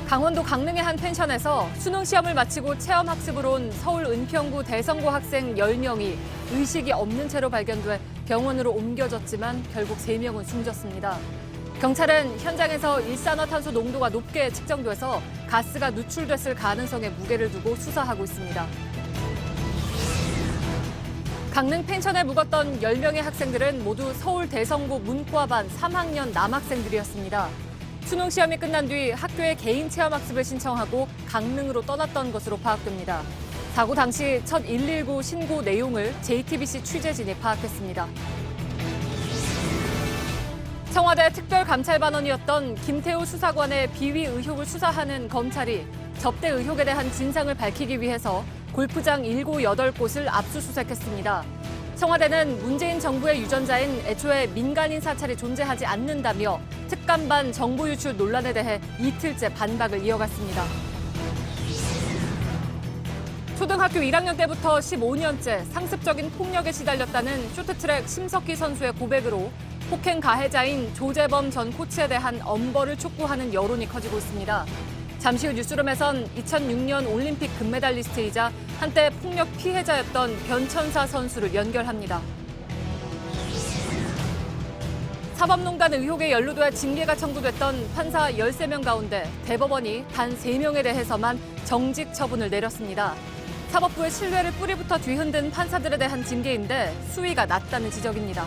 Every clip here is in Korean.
강원도 강릉의 한 펜션에서 수능 시험을 마치고 체험 학습으로 온 서울 은평구 대성고 학생 10명이 의식이 없는 채로 발견돼 병원으로 옮겨졌지만 결국 3명은 숨졌습니다. 경찰은 현장에서 일산화탄소 농도가 높게 측정돼서 가스가 누출됐을 가능성에 무게를 두고 수사하고 있습니다. 강릉 펜션에 묵었던 10명의 학생들은 모두 서울 대성고 문과반 3학년 남학생들이었습니다. 수능 시험이 끝난 뒤 학교에 개인 체험 학습을 신청하고 강릉으로 떠났던 것으로 파악됩니다. 사고 당시 첫 119 신고 내용을 JTBC 취재진이 파악했습니다. 청와대 특별감찰반원이었던 김태우 수사관의 비위 의혹을 수사하는 검찰이 접대 의혹에 대한 진상을 밝히기 위해서 골프장 7, 8곳을 압수수색했습니다. 청와대는 문재인 정부의 유전자인 애초에 민간인 사찰이 존재하지 않는다며 특감반 정보 유출 논란에 대해 이틀째 반박을 이어갔습니다. 초등학교 1학년 때부터 15년째 상습적인 폭력에 시달렸다는 쇼트트랙 심석희 선수의 고백으로 폭행 가해자인 조재범 전 코치에 대한 엄벌을 촉구하는 여론이 커지고 있습니다. 잠시 후 뉴스룸에선 2006년 올림픽 금메달리스트이자 한때 폭력 피해자였던 변천사 선수를 연결합니다. 사법농단 의혹에 연루돼 징계가 청구됐던 판사 13명 가운데 대법원이 단 3명에 대해서만 정직 처분을 내렸습니다. 사법부의 신뢰를 뿌리부터 뒤흔든 판사들에 대한 징계인데 수위가 낮다는 지적입니다.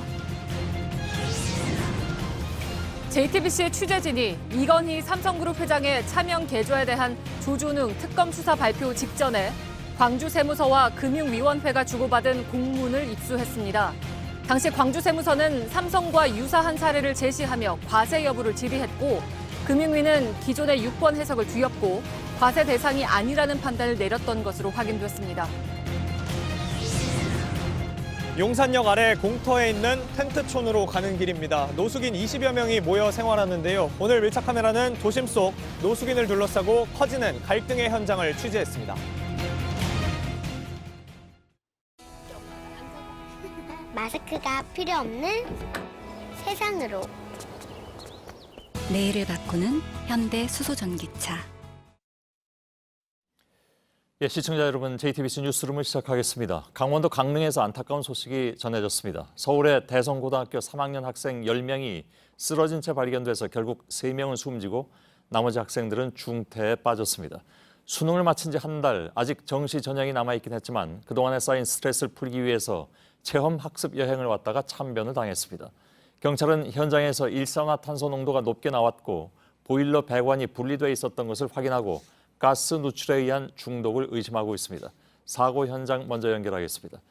JTBC의 취재진이 이건희 삼성그룹 회장의 차명 계좌에 대한 조준웅 특검 수사 발표 직전에 광주세무서와 금융위원회가 주고받은 공문을 입수했습니다. 당시 광주세무서는 삼성과 유사한 사례를 제시하며 과세 여부를 질의했고 금융위는 기존의 유권 해석을 뒤엎고 과세 대상이 아니라는 판단을 내렸던 것으로 확인됐습니다. 용산역 아래 공터에 있는 텐트촌으로 가는 길입니다. 노숙인 20여 명이 모여 생활하는데요. 오늘 밀착 카메라는 도심 속 노숙인을 둘러싸고 커지는 갈등의 현장을 취재했습니다. 마스크가 필요 없는 세상으로. 내일을 바꾸는 현대 수소전기차. 예, 시청자 여러분, JTBC 뉴스룸을 시작하겠습니다. 강원도 강릉에서 안타까운 소식이 전해졌습니다. 서울의 대성고등학교 3학년 학생 10명이 쓰러진 채 발견돼서 결국 3명은 숨지고 나머지 학생들은 중태에 빠졌습니다. 수능을 마친 지 한 달, 아직 정시 전형이 남아있긴 했지만 그동안에 쌓인 스트레스를 풀기 위해서 체험 학습 여행을 왔다가 참변을 당했습니다. 경찰은 현장에서 일산화탄소 농도가 높게 나왔고 보일러 배관이 분리돼 있었던 것을 확인하고 가스 누출에 의한 중독을 의심하고 있습니다. 사고 현장 먼저 연결하겠습니다.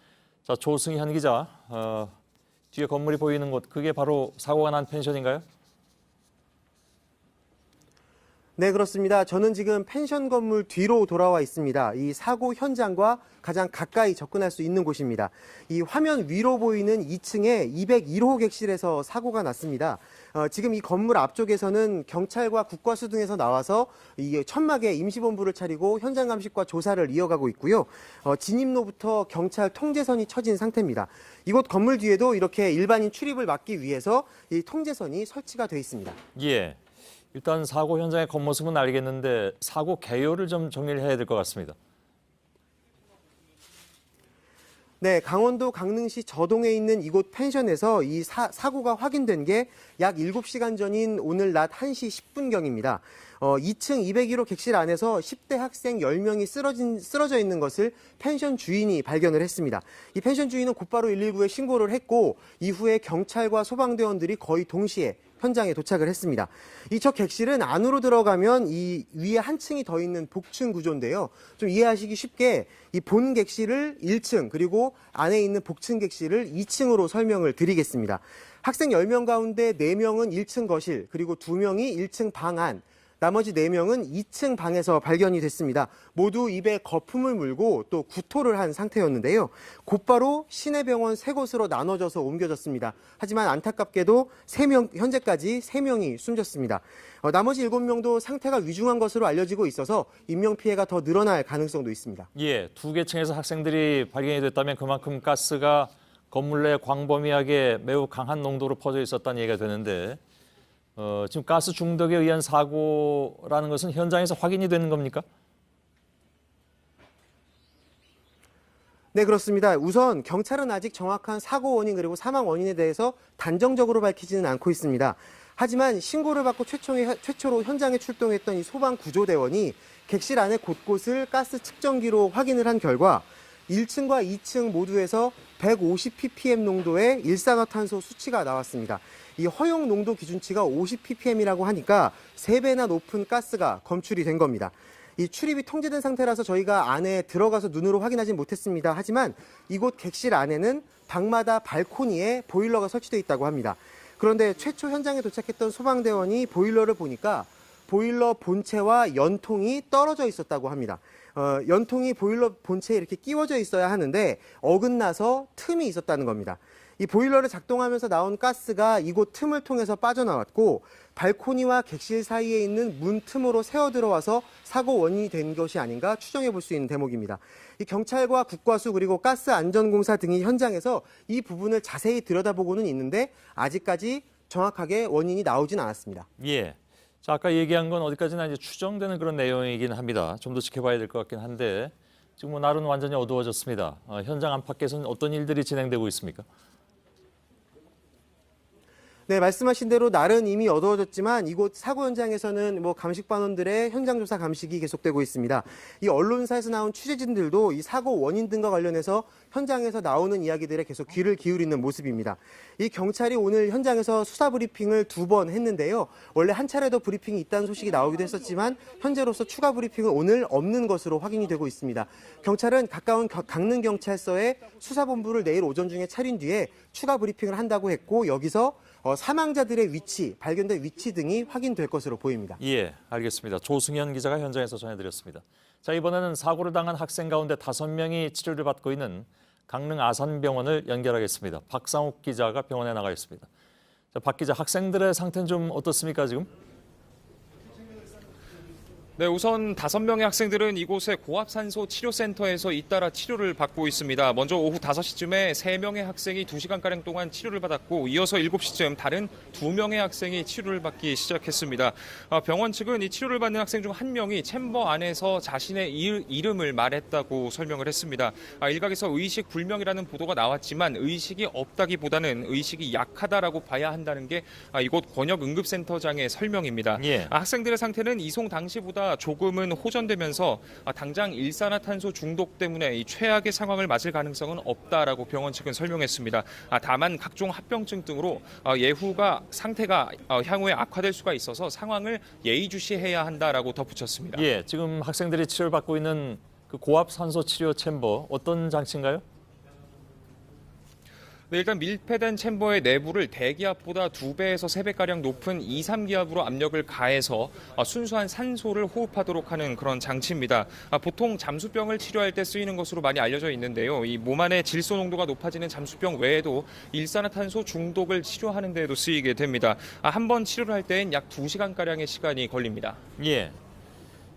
자, 조승현 기자, 뒤에 건물이 보이는 곳, 그게 바로 사고가 난 펜션인가요? 네, 그렇습니다. 저는 지금 펜션 건물 뒤로 돌아와 있습니다. 이 사고 현장과 가장 가까이 접근할 수 있는 곳입니다. 이 화면 위로 보이는 2층에 201호 객실에서 사고가 났습니다. 지금 이 건물 앞쪽에서는 경찰과 국과수 등에서 나와서 이 천막에 임시본부를 차리고 현장 감식과 조사를 이어가고 있고요. 진입로부터 경찰 통제선이 쳐진 상태입니다. 이곳 건물 뒤에도 이렇게 일반인 출입을 막기 위해서 이 통제선이 설치가 돼 있습니다. 예. 일단 사고 현장의 겉모습은 알겠는데 사고 개요를 좀 정리를 해야 될 것 같습니다. 네, 강원도 강릉시 저동에 있는 이곳 펜션에서 이 사고가 확인된 게 약 7시간 전인 오늘 낮 1시 10분경입니다. 2층 201호 객실 안에서 10대 학생 10명이 쓰러져 있는 것을 펜션 주인이 발견을 했습니다. 이 펜션 주인은 곧바로 119에 신고를 했고 이후에 경찰과 소방대원들이 거의 동시에 현장에 도착을 했습니다. 이 첫 객실은 안으로 들어가면 이 위에 한 층이 더 있는 복층 구조인데요. 좀 이해하시기 쉽게 이 본 객실을 1층 그리고 안에 있는 복층 객실을 2층으로 설명을 드리겠습니다. 학생 10명 가운데 4명은 1층 거실 그리고 2명이 1층 방 안, 나머지 4명은 2층 방에서 발견이 됐습니다. 모두 입에 거품을 물고 또 구토를 한 상태였는데요. 곧바로 시내병원 3곳으로 나눠져서 옮겨졌습니다. 하지만 안타깝게도 현재까지 3명이 숨졌습니다. 나머지 7명도 상태가 위중한 것으로 알려지고 있어서 인명피해가 더 늘어날 가능성도 있습니다. 예, 2개 층에서 학생들이 발견이 됐다면 그만큼 가스가 건물 내 광범위하게 매우 강한 농도로 퍼져 있었다는 얘기가 되는데 지금 가스 중독에 의한 사고라는 것은 현장에서 확인이 되는 겁니까? 네, 그렇습니다. 우선 경찰은 아직 정확한 사고 원인 그리고 사망 원인에 대해서 단정적으로 밝히지는 않고 있습니다. 하지만 신고를 받고 최초로 현장에 출동했던 이 소방 구조대원이 객실 안에 곳곳을 가스 측정기로 확인을 한 결과 1층과 2층 모두에서 150ppm 농도의 일산화탄소 수치가 나왔습니다. 이 허용 농도 기준치가 50ppm이라고 하니까 3배나 높은 가스가 검출이 된 겁니다. 이 출입이 통제된 상태라서 저희가 안에 들어가서 눈으로 확인하진 못했습니다. 하지만 이곳 객실 안에는 방마다 발코니에 보일러가 설치되어 있다고 합니다. 그런데 최초 현장에 도착했던 소방대원이 보일러를 보니까 보일러 본체와 연통이 떨어져 있었다고 합니다. 연통이 보일러 본체에 이렇게 끼워져 있어야 하는데 어긋나서 틈이 있었다는 겁니다. 이 보일러를 작동하면서 나온 가스가 이곳 틈을 통해서 빠져나왔고 발코니와 객실 사이에 있는 문 틈으로 새어 들어와서 사고 원인이 된 것이 아닌가 추정해 볼 수 있는 대목입니다. 이 경찰과 국과수 그리고 가스안전공사 등이 현장에서 이 부분을 자세히 들여다보고는 있는데 아직까지 정확하게 원인이 나오진 않았습니다. 예. 자, 아까 얘기한 건 어디까지나 이제 추정되는 그런 내용이긴 합니다. 좀 더 지켜봐야 될 것 같긴 한데 지금 뭐 날은 완전히 어두워졌습니다. 현장 안팎에서는 어떤 일들이 진행되고 있습니까? 네, 말씀하신 대로 날은 이미 어두워졌지만 이곳 사고 현장에서는 감식반원들의 현장 조사 감식이 계속되고 있습니다. 이 언론사에서 나온 취재진들도 이 사고 원인 등과 관련해서 현장에서 나오는 이야기들에 계속 귀를 기울이는 모습입니다. 이 경찰이 오늘 현장에서 수사 브리핑을 2번 했는데요. 원래 한 차례 더 브리핑이 있다는 소식이 나오기도 했었지만 현재로서 추가 브리핑은 오늘 없는 것으로 확인이 되고 있습니다. 경찰은 가까운 강릉경찰서에 수사본부를 내일 오전 중에 차린 뒤에 추가 브리핑을 한다고 했고 여기서 사망자들의 위치, 발견된 위치 등이 확인될 것으로 보입니다. 예, 알겠습니다. 조승현 기자가 현장에서 전해드렸습니다. 자, 이번에는 사고를 당한 학생 가운데 5명이 치료를 받고 있는 강릉 아산병원을 연결하겠습니다. 박상욱 기자가 병원에 나가 있습니다. 자, 박 기자, 학생들의 상태는 좀 어떻습니까, 지금? 네, 우선 5명의 학생들은 이곳의 고압산소 치료센터에서 잇따라 치료를 받고 있습니다. 먼저 오후 5시쯤에 3명의 학생이 2시간가량 동안 치료를 받았고 이어서 7시쯤 다른 2명의 학생이 치료를 받기 시작했습니다. 병원 측은 이 치료를 받는 학생 중 1명이 챔버 안에서 자신의 이름을 말했다고 설명을 했습니다. 일각에서 의식 불명이라는 보도가 나왔지만 의식이 없다기보다는 의식이 약하다라고 봐야 한다는 게 이곳 권역응급센터장의 설명입니다. 예. 학생들의 상태는 이송 당시보다 조금은 호전되면서 당장 일산화탄소 중독 때문에 이 최악의 상황을 맞을 가능성은 없다라고 병원 측은 설명했습니다. 다만 각종 합병증 등으로 예후가 상태가 향후에 악화될 수가 있어서 상황을 예의주시해야 한다라고 덧붙였습니다. 예, 지금 학생들이 치료를 받고 있는 그 고압산소 치료 챔버 어떤 장치인가요? 네, 일단 밀폐된 챔버의 내부를 대기압보다 2배에서 3배가량 높은 2, 3기압으로 압력을 가해서 순수한 산소를 호흡하도록 하는 그런 장치입니다. 보통 잠수병을 치료할 때 쓰이는 것으로 많이 알려져 있는데요. 이 몸 안의 질소 농도가 높아지는 잠수병 외에도 일산화탄소 중독을 치료하는 데에도 쓰이게 됩니다. 한 번 치료를 할 때엔 약 2시간가량의 시간이 걸립니다. 예.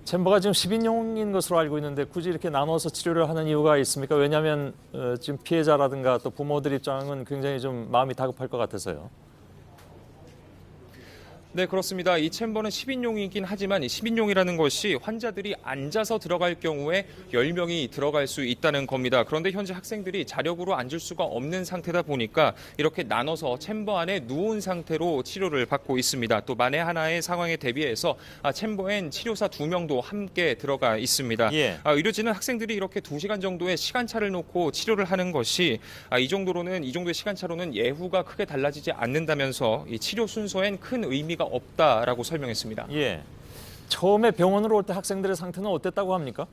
챔버가 지금 10인용인 것으로 알고 있는데 굳이 이렇게 나눠서 치료를 하는 이유가 있습니까? 왜냐하면 지금 피해자라든가 또 부모들 입장은 굉장히 좀 마음이 다급할 것 같아서요. 네, 그렇습니다. 이 챔버는 10인용이긴 하지만 이 10인용이라는 것이 환자들이 앉아서 들어갈 경우에 10명이 들어갈 수 있다는 겁니다. 그런데 현재 학생들이 자력으로 앉을 수가 없는 상태다 보니까 이렇게 나눠서 챔버 안에 누운 상태로 치료를 받고 있습니다. 또 만에 하나의 상황에 대비해서 챔버엔 치료사 2명도 함께 들어가 있습니다. 예. 의료진은 학생들이 이렇게 2시간 정도의 시간차를 놓고 치료를 하는 것이 이 정도의 시간차로는 예후가 크게 달라지지 않는다면서 이 치료 순서엔 큰 의미가 없다라고 설명했습니다. 예. 처음에 병원으로 올 때 학생들의 상태는 어땠다고 합니까?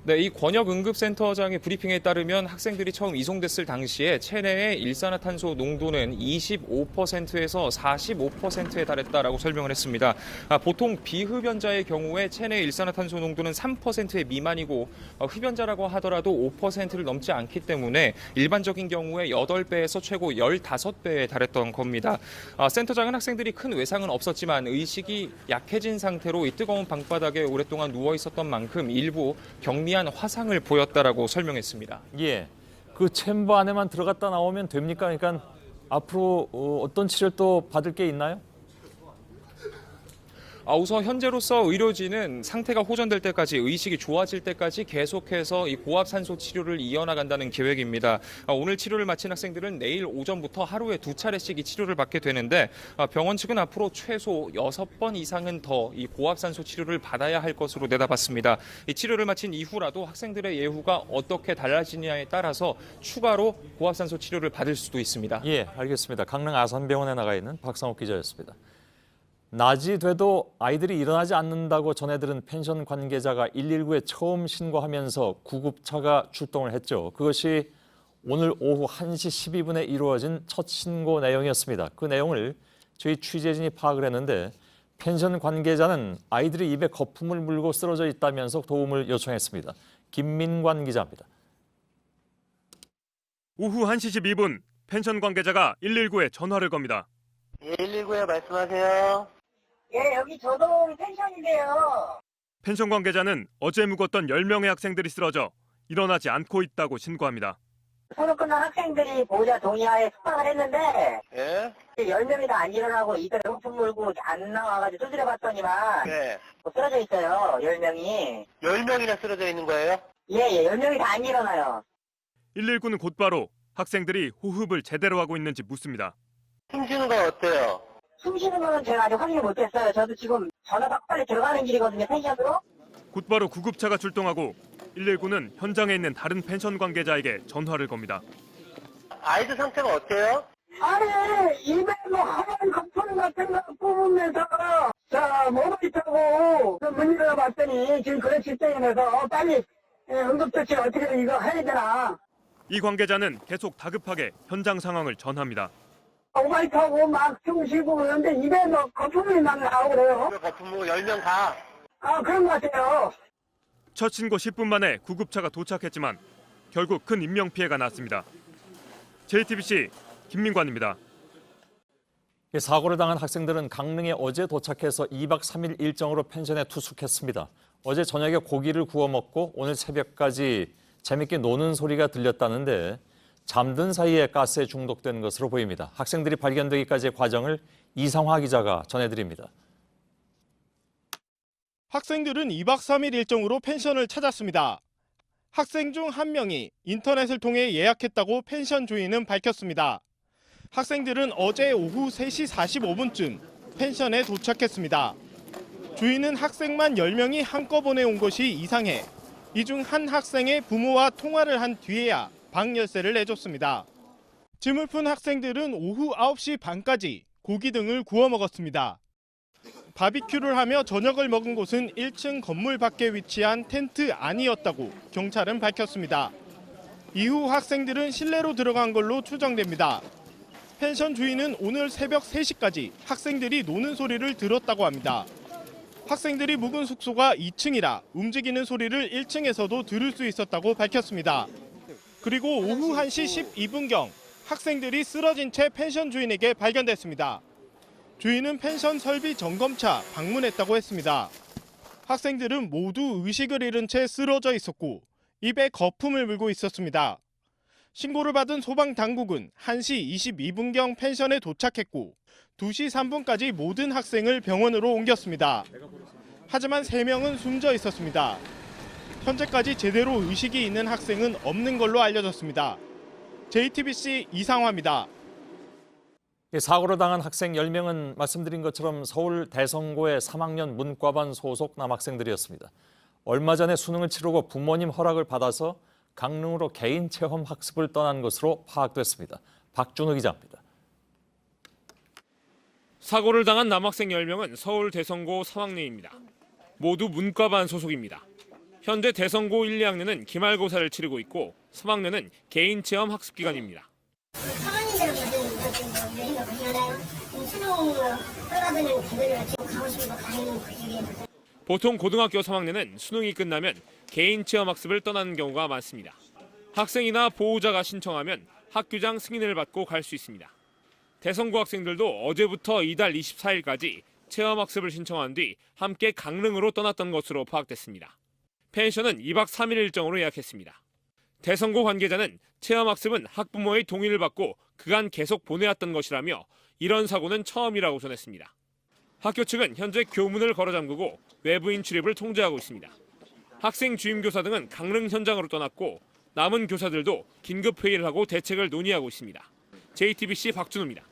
네, 이 권역응급센터장의 브리핑에 따르면 학생들이 처음 이송됐을 당시에 체내의 일산화탄소 농도는 25%에서 45%에 달했다라고 설명을 했습니다. 보통 비흡연자의 경우에 체내 일산화탄소 농도는 3%의 미만이고 흡연자라고 하더라도 5%를 넘지 않기 때문에 일반적인 경우에 8배에서 최고 15배에 달했던 겁니다. 센터장은 학생들이 큰 외상은 없었지만 의식이 약해진 상태로 이 뜨거운 방바닥에 오랫동안 누워 있었던 만큼 일부 경미한 화상을 보였다라고 설명했습니다. 예. 그 챔버 안에만 들어갔다 나오면 됩니까? 그러니까 앞으로 어떤 치료를 또 받을 게 있나요? 우선 현재로서 의료진은 상태가 호전될 때까지, 의식이 좋아질 때까지 계속해서 이 고압산소 치료를 이어나간다는 계획입니다. 오늘 치료를 마친 학생들은 내일 오전부터 하루에 2차례씩 이 치료를 받게 되는데, 병원 측은 앞으로 최소 6번 이상은 더 이 고압산소 치료를 받아야 할 것으로 내다봤습니다. 이 치료를 마친 이후라도 학생들의 예후가 어떻게 달라지냐에 따라서 추가로 고압산소 치료를 받을 수도 있습니다. 예, 알겠습니다. 강릉 아산병원에 나가 있는 박상욱 기자였습니다. 낮이 돼도 아이들이 일어나지 않는다고 전해들은 펜션 관계자가 119에 처음 신고하면서 구급차가 출동을 했죠. 그것이 오늘 오후 1시 12분에 이루어진 첫 신고 내용이었습니다. 그 내용을 저희 취재진이 파악을 했는데 펜션 관계자는 아이들이 입에 거품을 물고 쓰러져 있다면서 도움을 요청했습니다. 김민관 기자입니다. 오후 1시 12분 펜션 관계자가 119에 전화를 겁니다. 119에 말씀하세요. 예, 여기 조동 펜션인데요. 펜션 관계자는 어제 묵었던 10명의 학생들이 쓰러져 일어나지 않고 있다고 신고합니다. 수능 끝난 학생들이 보호자 동의하에 숙박을 했는데 예? 10명이 다 안 일어나고 입에 거품 물고 안 나와가지고 두드려 봤더니만 네. 쓰러져 있어요, 10명이. 10명이나 쓰러져 있는 거예요? 예, 10명이 다 안 일어나요. 119는 곧바로 학생들이 호흡을 제대로 하고 있는지 묻습니다. 숨 쉬는 건 어때요? 숨 쉬는 거는 제가 아직 확인을 못했어요. 저도 지금 전화가 빨리 들어가는 길이거든요, 펜션으로. 곧바로 구급차가 출동하고 119는 현장에 있는 다른 펜션 관계자에게 전화를 겁니다. 아이들 상태가 어때요? 아니, 입에 뭐 하얀 거품 같은 거 뿜으면서 자, 뭐가 있다고 문의를 봤더니 지금 그런 실정이면서 빨리 응급조치 어떻게 이거 해야 되나. 이 관계자는 계속 다급하게 현장 상황을 전합니다. 오바이 타고 막 숨 쉬고 그러는데 입에 뭐 거품이 막 나오고 그래요. 거품 뭐 10명 다? 그런 것 같아요. 첫 신고 10분 만에 구급차가 도착했지만 결국 큰 인명피해가 났습니다. JTBC 김민관입니다. 사고를 당한 학생들은 강릉에 어제 도착해서 2박 3일 일정으로 펜션에 투숙했습니다. 어제 저녁에 고기를 구워 먹고 오늘 새벽까지 재밌게 노는 소리가 들렸다는데 잠든 사이에 가스에 중독된 것으로 보입니다. 학생들이 발견되기까지의 과정을 이상화 기자가 전해드립니다. 학생들은 2박 3일 일정으로 펜션을 찾았습니다. 학생 중 한 명이 인터넷을 통해 예약했다고 펜션 주인은 밝혔습니다. 학생들은 어제 오후 3시 45분쯤 펜션에 도착했습니다. 주인은 학생만 10명이 한꺼번에 온 것이 이상해 이 중 한 학생의 부모와 통화를 한 뒤에야 방 열쇠를 내줬습니다. 짐을 푼 학생들은 오후 9시 반까지 고기 등을 구워 먹었습니다. 바비큐를 하며 저녁을 먹은 곳은 1층 건물 밖에 위치한 텐트 안이었다고 경찰은 밝혔습니다. 이후 학생들은 실내로 들어간 걸로 추정됩니다. 펜션 주인은 오늘 새벽 3시까지 학생들이 노는 소리를 들었다고 합니다. 학생들이 묵은 숙소가 2층이라 움직이는 소리를 1층에서도 들을 수 있었다고 밝혔습니다. 그리고 오후 1시 12분경 학생들이 쓰러진 채 펜션 주인에게 발견됐습니다. 주인은 펜션 설비 점검차 방문했다고 했습니다. 학생들은 모두 의식을 잃은 채 쓰러져 있었고 입에 거품을 물고 있었습니다. 신고를 받은 소방당국은 1시 22분경 펜션에 도착했고 2시 3분까지 모든 학생을 병원으로 옮겼습니다. 하지만 3명은 숨져 있었습니다. 현재까지 제대로 의식이 있는 학생은 없는 걸로 알려졌습니다. JTBC 이상화입니다. 사고를 당한 학생 10명은 말씀드린 것처럼 서울 대성고의 3학년 문과반 소속 남학생들이었습니다. 얼마 전에 수능을 치르고 부모님 허락을 받아서 강릉으로 개인 체험 학습을 떠난 것으로 파악됐습니다. 박준호 기자입니다. 사고를 당한 남학생 10명은 서울 대성고 3학년입니다. 모두 문과반 소속입니다. 현재 대성고 1, 2학년은 기말고사를 치르고 있고 3학년은 개인 체험 학습 기간입니다. 보통 고등학교 3학년은 수능이 끝나면 개인 체험 학습을 떠나는 경우가 많습니다. 학생이나 보호자가 신청하면 학교장 승인을 받고 갈 수 있습니다. 대성고 학생들도 어제부터 이달 24일까지 체험 학습을 신청한 뒤 함께 강릉으로 떠났던 것으로 파악됐습니다. 펜션은 2박 3일 일정으로 예약했습니다. 대성고 관계자는 체험학습은 학부모의 동의를 받고 그간 계속 보내왔던 것이라며 이런 사고는 처음이라고 전했습니다. 학교 측은 현재 교문을 걸어 잠그고 외부인 출입을 통제하고 있습니다. 학생 주임 교사 등은 강릉 현장으로 떠났고 남은 교사들도 긴급 회의를 하고 대책을 논의하고 있습니다. JTBC 박준호입니다.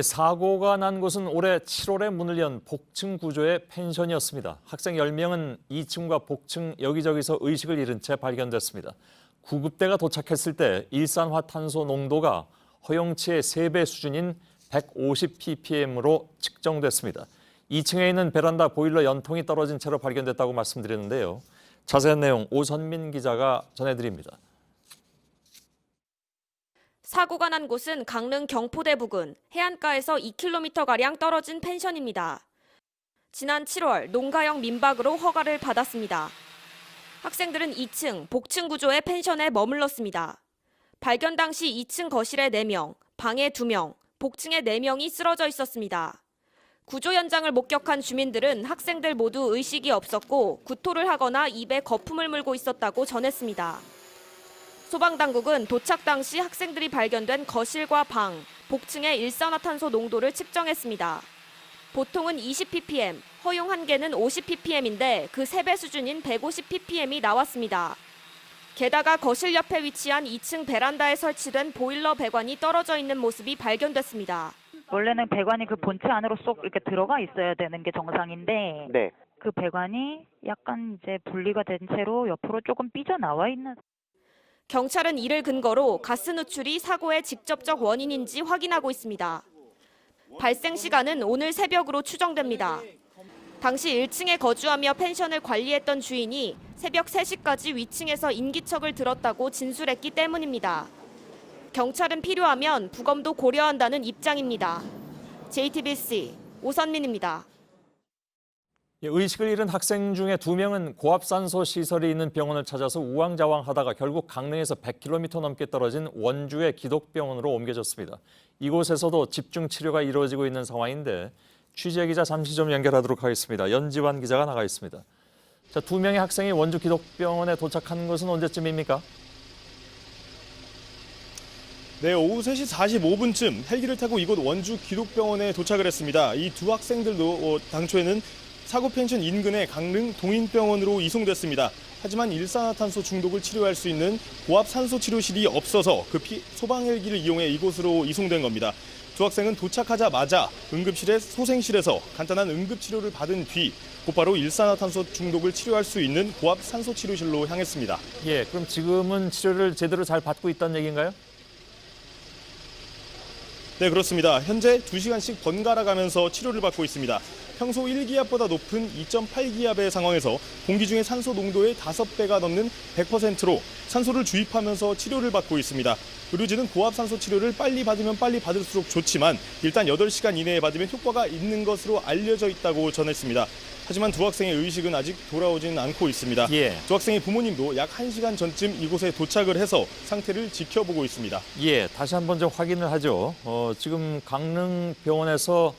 사고가 난 곳은 올해 7월에 문을 연 복층 구조의 펜션이었습니다. 학생 10명은 2층과 복층 여기저기서 의식을 잃은 채 발견됐습니다. 구급대가 도착했을 때 일산화탄소 농도가 허용치의 3배 수준인 150ppm으로 측정됐습니다. 2층에 있는 베란다 보일러 연통이 떨어진 채로 발견됐다고 말씀드렸는데요. 자세한 내용 오선민 기자가 전해드립니다. 사고가 난 곳은 강릉 경포대 부근 해안가에서 2km가량 떨어진 펜션입니다. 지난 7월 농가형 민박으로 허가를 받았습니다. 학생들은 2층, 복층 구조의 펜션에 머물렀습니다. 발견 당시 2층 거실에 4명, 방에 2명, 복층에 4명이 쓰러져 있었습니다. 구조 현장을 목격한 주민들은 학생들 모두 의식이 없었고 구토를 하거나 입에 거품을 물고 있었다고 전했습니다. 소방당국은 도착 당시 학생들이 발견된 거실과 방, 복층의 일산화탄소 농도를 측정했습니다. 보통은 20ppm, 허용 한계는 50ppm인데 그 3배 수준인 150ppm이 나왔습니다. 게다가 거실 옆에 위치한 2층 베란다에 설치된 보일러 배관이 떨어져 있는 모습이 발견됐습니다. 원래는 배관이 그 본체 안으로 쏙 이렇게 들어가 있어야 되는 게 정상인데 네. 그 배관이 약간 이제 분리가 된 채로 옆으로 조금 삐져나와 있는. 경찰은 이를 근거로 가스 누출이 사고의 직접적 원인인지 확인하고 있습니다. 발생 시간은 오늘 새벽으로 추정됩니다. 당시 1층에 거주하며 펜션을 관리했던 주인이 새벽 3시까지 위층에서 인기척을 들었다고 진술했기 때문입니다. 경찰은 필요하면 부검도 고려한다는 입장입니다. JTBC 오선민입니다. 의식을 잃은 학생 중에 2명은 고압산소 시설이 있는 병원을 찾아서 우왕좌왕하다가 결국 강릉에서 100km 넘게 떨어진 원주의 기독병원으로 옮겨졌습니다. 이곳에서도 집중 치료가 이루어지고 있는 상황인데 취재기자 잠시 좀 연결하도록 하겠습니다. 연지환 기자가 나가 있습니다. 자, 2명의 학생이 원주 기독병원에 도착한 것은 언제쯤입니까? 네, 오후 3시 45분쯤 헬기를 타고 이곳 원주 기독병원에 도착을 했습니다. 이 두 학생들도 당초에는 사고 펜션 인근의 강릉 동인병원으로 이송됐습니다. 하지만 일산화탄소 중독을 치료할 수 있는 고압 산소 치료실이 없어서 급히 소방 헬기를 이용해 이곳으로 이송된 겁니다. 두 학생은 도착하자마자 응급실의 소생실에서 간단한 응급치료를 받은 뒤 곧바로 일산화탄소 중독을 치료할 수 있는 고압 산소 치료실로 향했습니다. 예, 그럼 지금은 치료를 제대로 잘 받고 있다는 얘기인가요? 네, 그렇습니다. 현재 2시간씩 번갈아 가면서 치료를 받고 있습니다. 평소 1기압보다 높은 2.8기압의 상황에서 공기 중의 산소 농도의 5배가 넘는 100%로 산소를 주입하면서 치료를 받고 있습니다. 의료진은 고압 산소 치료를 빨리 받으면 빨리 받을수록 좋지만 일단 8시간 이내에 받으면 효과가 있는 것으로 알려져 있다고 전했습니다. 하지만 두 학생의 의식은 아직 돌아오지는 않고 있습니다. 예. 두 학생의 부모님도 약 1시간 전쯤 이곳에 도착을 해서 상태를 지켜보고 있습니다. 예, 다시 한번 좀 확인을 하죠. 지금 강릉병원에서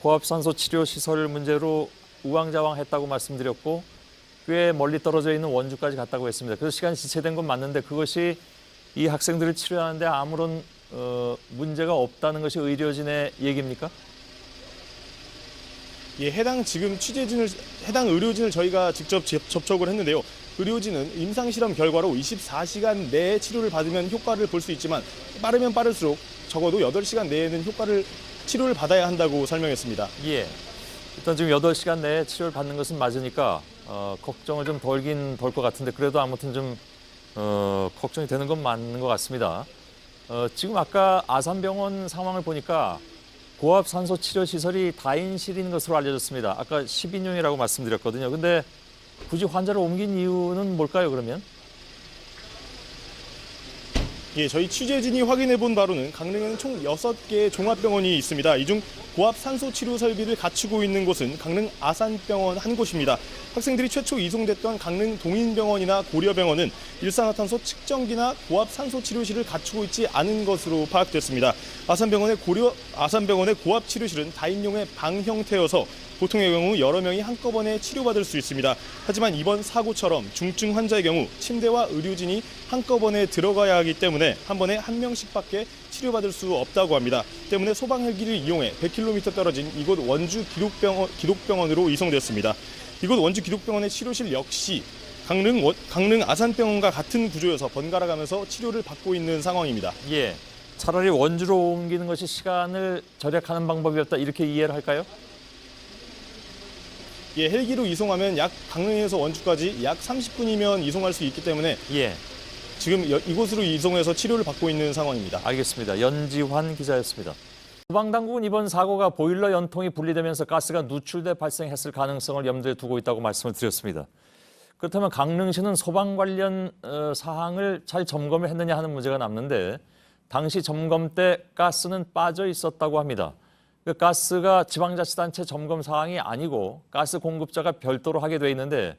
고압산소 치료 시설 문제로 우왕좌왕했다고 말씀드렸고 꽤 멀리 떨어져 있는 원주까지 갔다고 했습니다. 그래서 시간이 지체된 건 맞는데 그것이 이 학생들을 치료하는데 아무런 문제가 없다는 것이 의료진의 얘기입니까? 예, 해당 의료진을 저희가 직접 접촉을 했는데요. 의료진은 임상실험 결과로 24시간 내에 치료를 받으면 효과를 볼 수 있지만 빠르면 빠를수록 적어도 8시간 내에는 치료를 받아야 한다고 설명했습니다. 예, 일단 지금 8시간 내에 치료를 받는 것은 맞으니까 걱정을 좀 덜긴 덜 것 같은데 그래도 아무튼 좀 걱정이 되는 건 맞는 것 같습니다. 지금 아까 아산병원 상황을 보니까 고압 산소 치료 시설이 다인실인 것으로 알려졌습니다. 아까 10인용이라고 말씀드렸거든요. 근데 굳이 환자를 옮긴 이유는 뭘까요, 그러면? 예, 저희 취재진이 확인해 본 바로는 강릉에는 총 6개의 종합병원이 있습니다. 이 중 고압 산소 치료 설비를 갖추고 있는 곳은 강릉 아산병원 한 곳입니다. 학생들이 최초 이송됐던 강릉 동인병원이나 고려병원은 일산화탄소 측정기나 고압 산소 치료실을 갖추고 있지 않은 것으로 파악됐습니다. 아산병원의 고압 치료실은 다인용의 방 형태여서 보통의 경우 여러 명이 한꺼번에 치료받을 수 있습니다. 하지만 이번 사고처럼 중증 환자의 경우 침대와 의료진이 한꺼번에 들어가야 하기 때문에 한 번에 한 명씩밖에 치료받을 수 없다고 합니다. 때문에 소방 헬기를 이용해 100km 떨어진 이곳 원주 기독병원으로 이송됐습니다. 이곳 원주 기독병원의 치료실 역시 강릉 아산병원과 같은 구조여서 번갈아가면서 치료를 받고 있는 상황입니다. 예, 차라리 원주로 옮기는 것이 시간을 절약하는 방법이었다 이렇게 이해를 할까요? 예, 헬기로 이송하면 강릉에서 원주까지 약 30분이면 이송할 수 있기 때문에 예, 지금 이곳으로 이송해서 치료를 받고 있는 상황입니다. 알겠습니다. 연지환 기자였습니다. 소방당국은 이번 사고가 보일러 연통이 분리되면서 가스가 누출돼 발생했을 가능성을 염두에 두고 있다고 말씀을 드렸습니다. 그렇다면 강릉시는 소방 관련 사항을 잘 점검을 했느냐 하는 문제가 남는데 당시 점검 때 가스는 빠져 있었다고 합니다. 그 가스가 지방자치단체 점검 사항이 아니고 가스 공급자가 별도로 하게 돼 있는데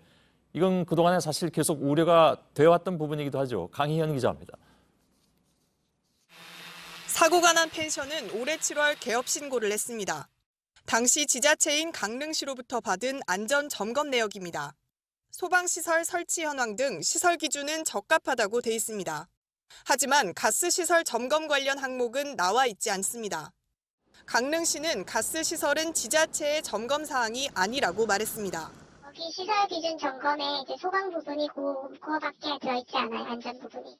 이건 그동안에 사실 계속 우려가 되어왔던 부분이기도 하죠. 강희현 기자입니다. 사고가 난 펜션은 올해 7월 개업 신고를 했습니다. 당시 지자체인 강릉시로부터 받은 안전 점검 내역입니다. 소방시설 설치 현황 등 시설 기준은 적합하다고 돼 있습니다. 하지만 가스시설 점검 관련 항목은 나와 있지 않습니다. 강릉시는 가스시설은 지자체의 점검 사항이 아니라고 말했습니다. 거기 시설 기준 점검에 소방 부분이 그거밖에 들어있지 않아요, 안전 부분이.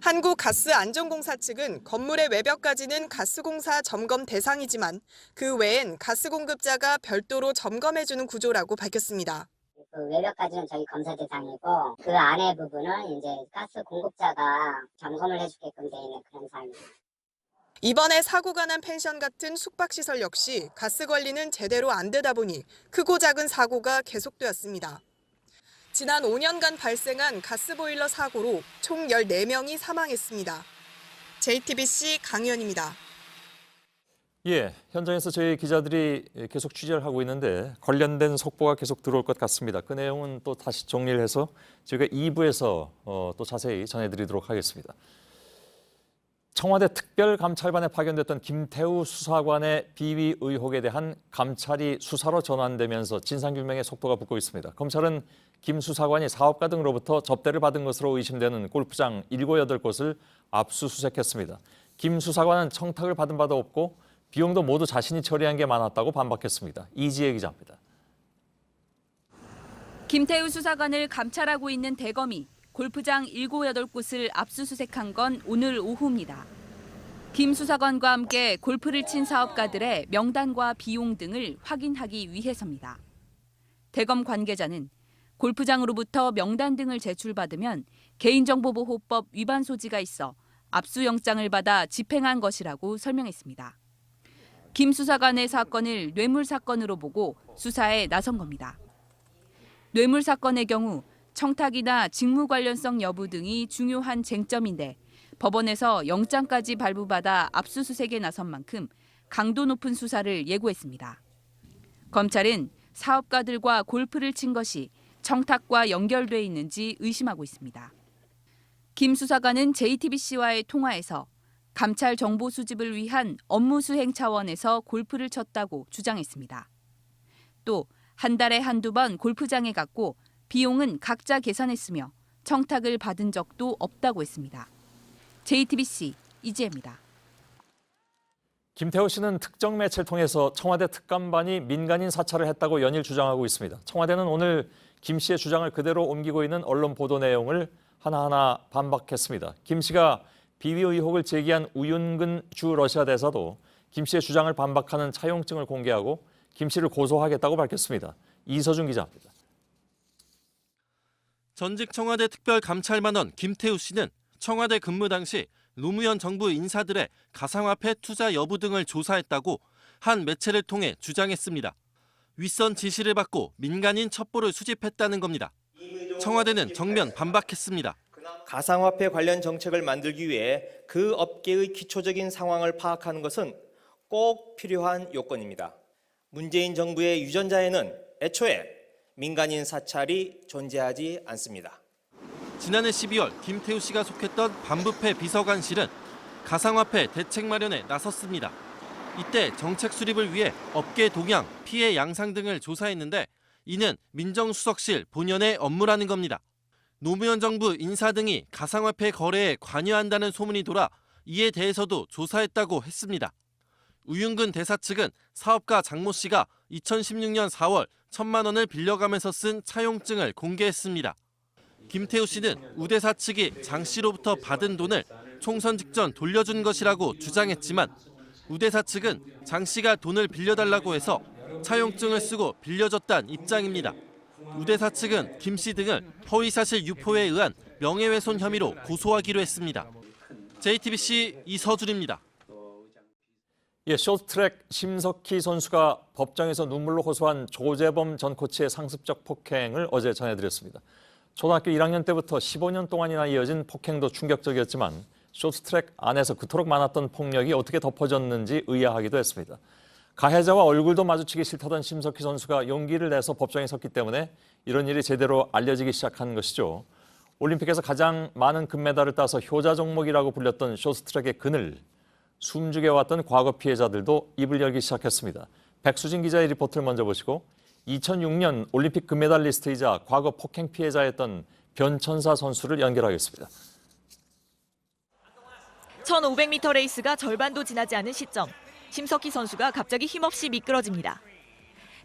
한국가스안전공사 측은 건물의 외벽까지는 가스공사 점검 대상이지만 그 외엔 가스공급자가 별도로 점검해주는 구조라고 밝혔습니다. 그 외벽까지는 저희 검사 대상이고 그 안에 부분은 이제 가스 공급자가 점검을 해주게끔 되어 있는 그런 사항입니다. 이번에 사고가 난 펜션 같은 숙박시설 역시 가스 관리는 제대로 안 되다 보니 크고 작은 사고가 계속되었습니다. 지난 5년간 발생한 가스보일러 사고로 총 14명이 사망했습니다. JTBC 강희연입니다. 예, 현장에서 저희 기자들이 계속 취재를 하고 있는데 관련된 속보가 계속 들어올 것 같습니다. 그 내용은 또 다시 정리를 해서 저희가 2부에서 또 자세히 전해드리도록 하겠습니다. 청와대 특별감찰반에 파견됐던 김태우 수사관의 비위 의혹에 대한 감찰이 수사로 전환되면서 진상규명의 속도가 붙고 있습니다. 검찰은 김 수사관이 사업가 등으로부터 접대를 받은 것으로 의심되는 골프장 7, 8곳을 압수수색했습니다. 김 수사관은 청탁을 받은 바도 없고 비용도 모두 자신이 처리한 게 많았다고 반박했습니다. 이지혜 기자입니다. 김태우 수사관을 감찰하고 있는 대검이 골프장 7, 8곳을 압수수색한 건 오늘 오후입니다. 김 수사관과 함께 골프를 친 사업가들의 명단과 비용 등을 확인하기 위해서입니다. 대검 관계자는 골프장으로부터 명단 등을 제출받으면 개인정보보호법 위반 소지가 있어 압수영장을 받아 집행한 것이라고 설명했습니다. 김 수사관의 사건을 뇌물 사건으로 보고 수사에 나선 겁니다. 뇌물 사건의 경우 청탁이나 직무 관련성 여부 등이 중요한 쟁점인데 법원에서 영장까지 발부받아 압수수색에 나선 만큼 강도 높은 수사를 예고했습니다. 검찰은 사업가들과 골프를 친 것이 청탁과 연결돼 있는지 의심하고 있습니다. 김 수사관은 JTBC와의 통화에서 감찰 정보 수집을 위한 업무 수행 차원에서 골프를 쳤다고 주장했습니다. 또 한 달에 한두 번 골프장에 갔고 비용은 각자 계산했으며 청탁을 받은 적도 없다고 했습니다. JTBC 이지혜입니다. 김태우 씨는 특정 매체를 통해서 청와대 특감반이 민간인 사찰을 했다고 연일 주장하고 있습니다. 청와대는 오늘 김 씨의 주장을 그대로 옮기고 있는 언론 보도 내용을 하나하나 반박했습니다. 김 씨가 비위 의혹을 제기한 우윤근 주 러시아 대사도 김 씨의 주장을 반박하는 차용증을 공개하고 김 씨를 고소하겠다고 밝혔습니다. 이서준 기자입니다. 전직 청와대 특별감찰반원 김태우 씨는 청와대 근무 당시 노무현 정부 인사들의 가상화폐 투자 여부 등을 조사했다고 한 매체를 통해 주장했습니다. 윗선 지시를 받고 민간인 첩보를 수집했다는 겁니다. 청와대는 정면 반박했습니다. 가상화폐 관련 정책을 만들기 위해 그 업계의 기초적인 상황을 파악하는 것은 꼭 필요한 요건입니다. 문재인 정부의 유전자에는 애초에 민간인 사찰이 존재하지 않습니다. 지난해 12월 김태우 씨가 속했던 반부패 비서관실은 가상화폐 대책 마련에 나섰습니다. 이때 정책 수립을 위해 업계 동향, 피해 양상 등을 조사했는데 이는 민정수석실 본연의 업무라는 겁니다. 노무현 정부 인사 등이 가상화폐 거래에 관여한다는 소문이 돌아 이에 대해서도 조사했다고 했습니다. 우윤근 대사 측은 사업가 장모 씨가 2016년 4월 1,000만 원을 빌려가면서 쓴 차용증을 공개했습니다. 김태우 씨는 우 대사 측이 장 씨로부터 받은 돈을 총선 직전 돌려준 것이라고 주장했지만 우 대사 측은 장 씨가 돈을 빌려달라고 해서 차용증을 쓰고 빌려줬다는 입장입니다. 우 대사 측은 김 씨 등을 허위사실 유포에 의한 명예훼손 혐의로 고소하기로 했습니다. JTBC 이서준입니다. 예, 쇼트트랙 심석희 선수가 법정에서 눈물로 호소한 조재범 전 코치의 상습적 폭행을 어제 전해드렸습니다. 초등학교 1학년 때부터 15년 동안이나 이어진 폭행도 충격적이었지만 쇼트트랙 안에서 그토록 많았던 폭력이 어떻게 덮어졌는지 의아하기도 했습니다. 가해자와 얼굴도 마주치기 싫다던 심석희 선수가 용기를 내서 법정에 섰기 때문에 이런 일이 제대로 알려지기 시작한 것이죠. 올림픽에서 가장 많은 금메달을 따서 효자 종목이라고 불렸던 쇼트트랙의 그늘, 숨죽여왔던 과거 피해자들도 입을 열기 시작했습니다. 백수진 기자의 리포트를 먼저 보시고 2006년 올림픽 금메달리스트이자 과거 폭행 피해자였던 변천사 선수를 연결하겠습니다. 1500m 레이스가 절반도 지나지 않은 시점, 심석희 선수가 갑자기 힘없이 미끄러집니다.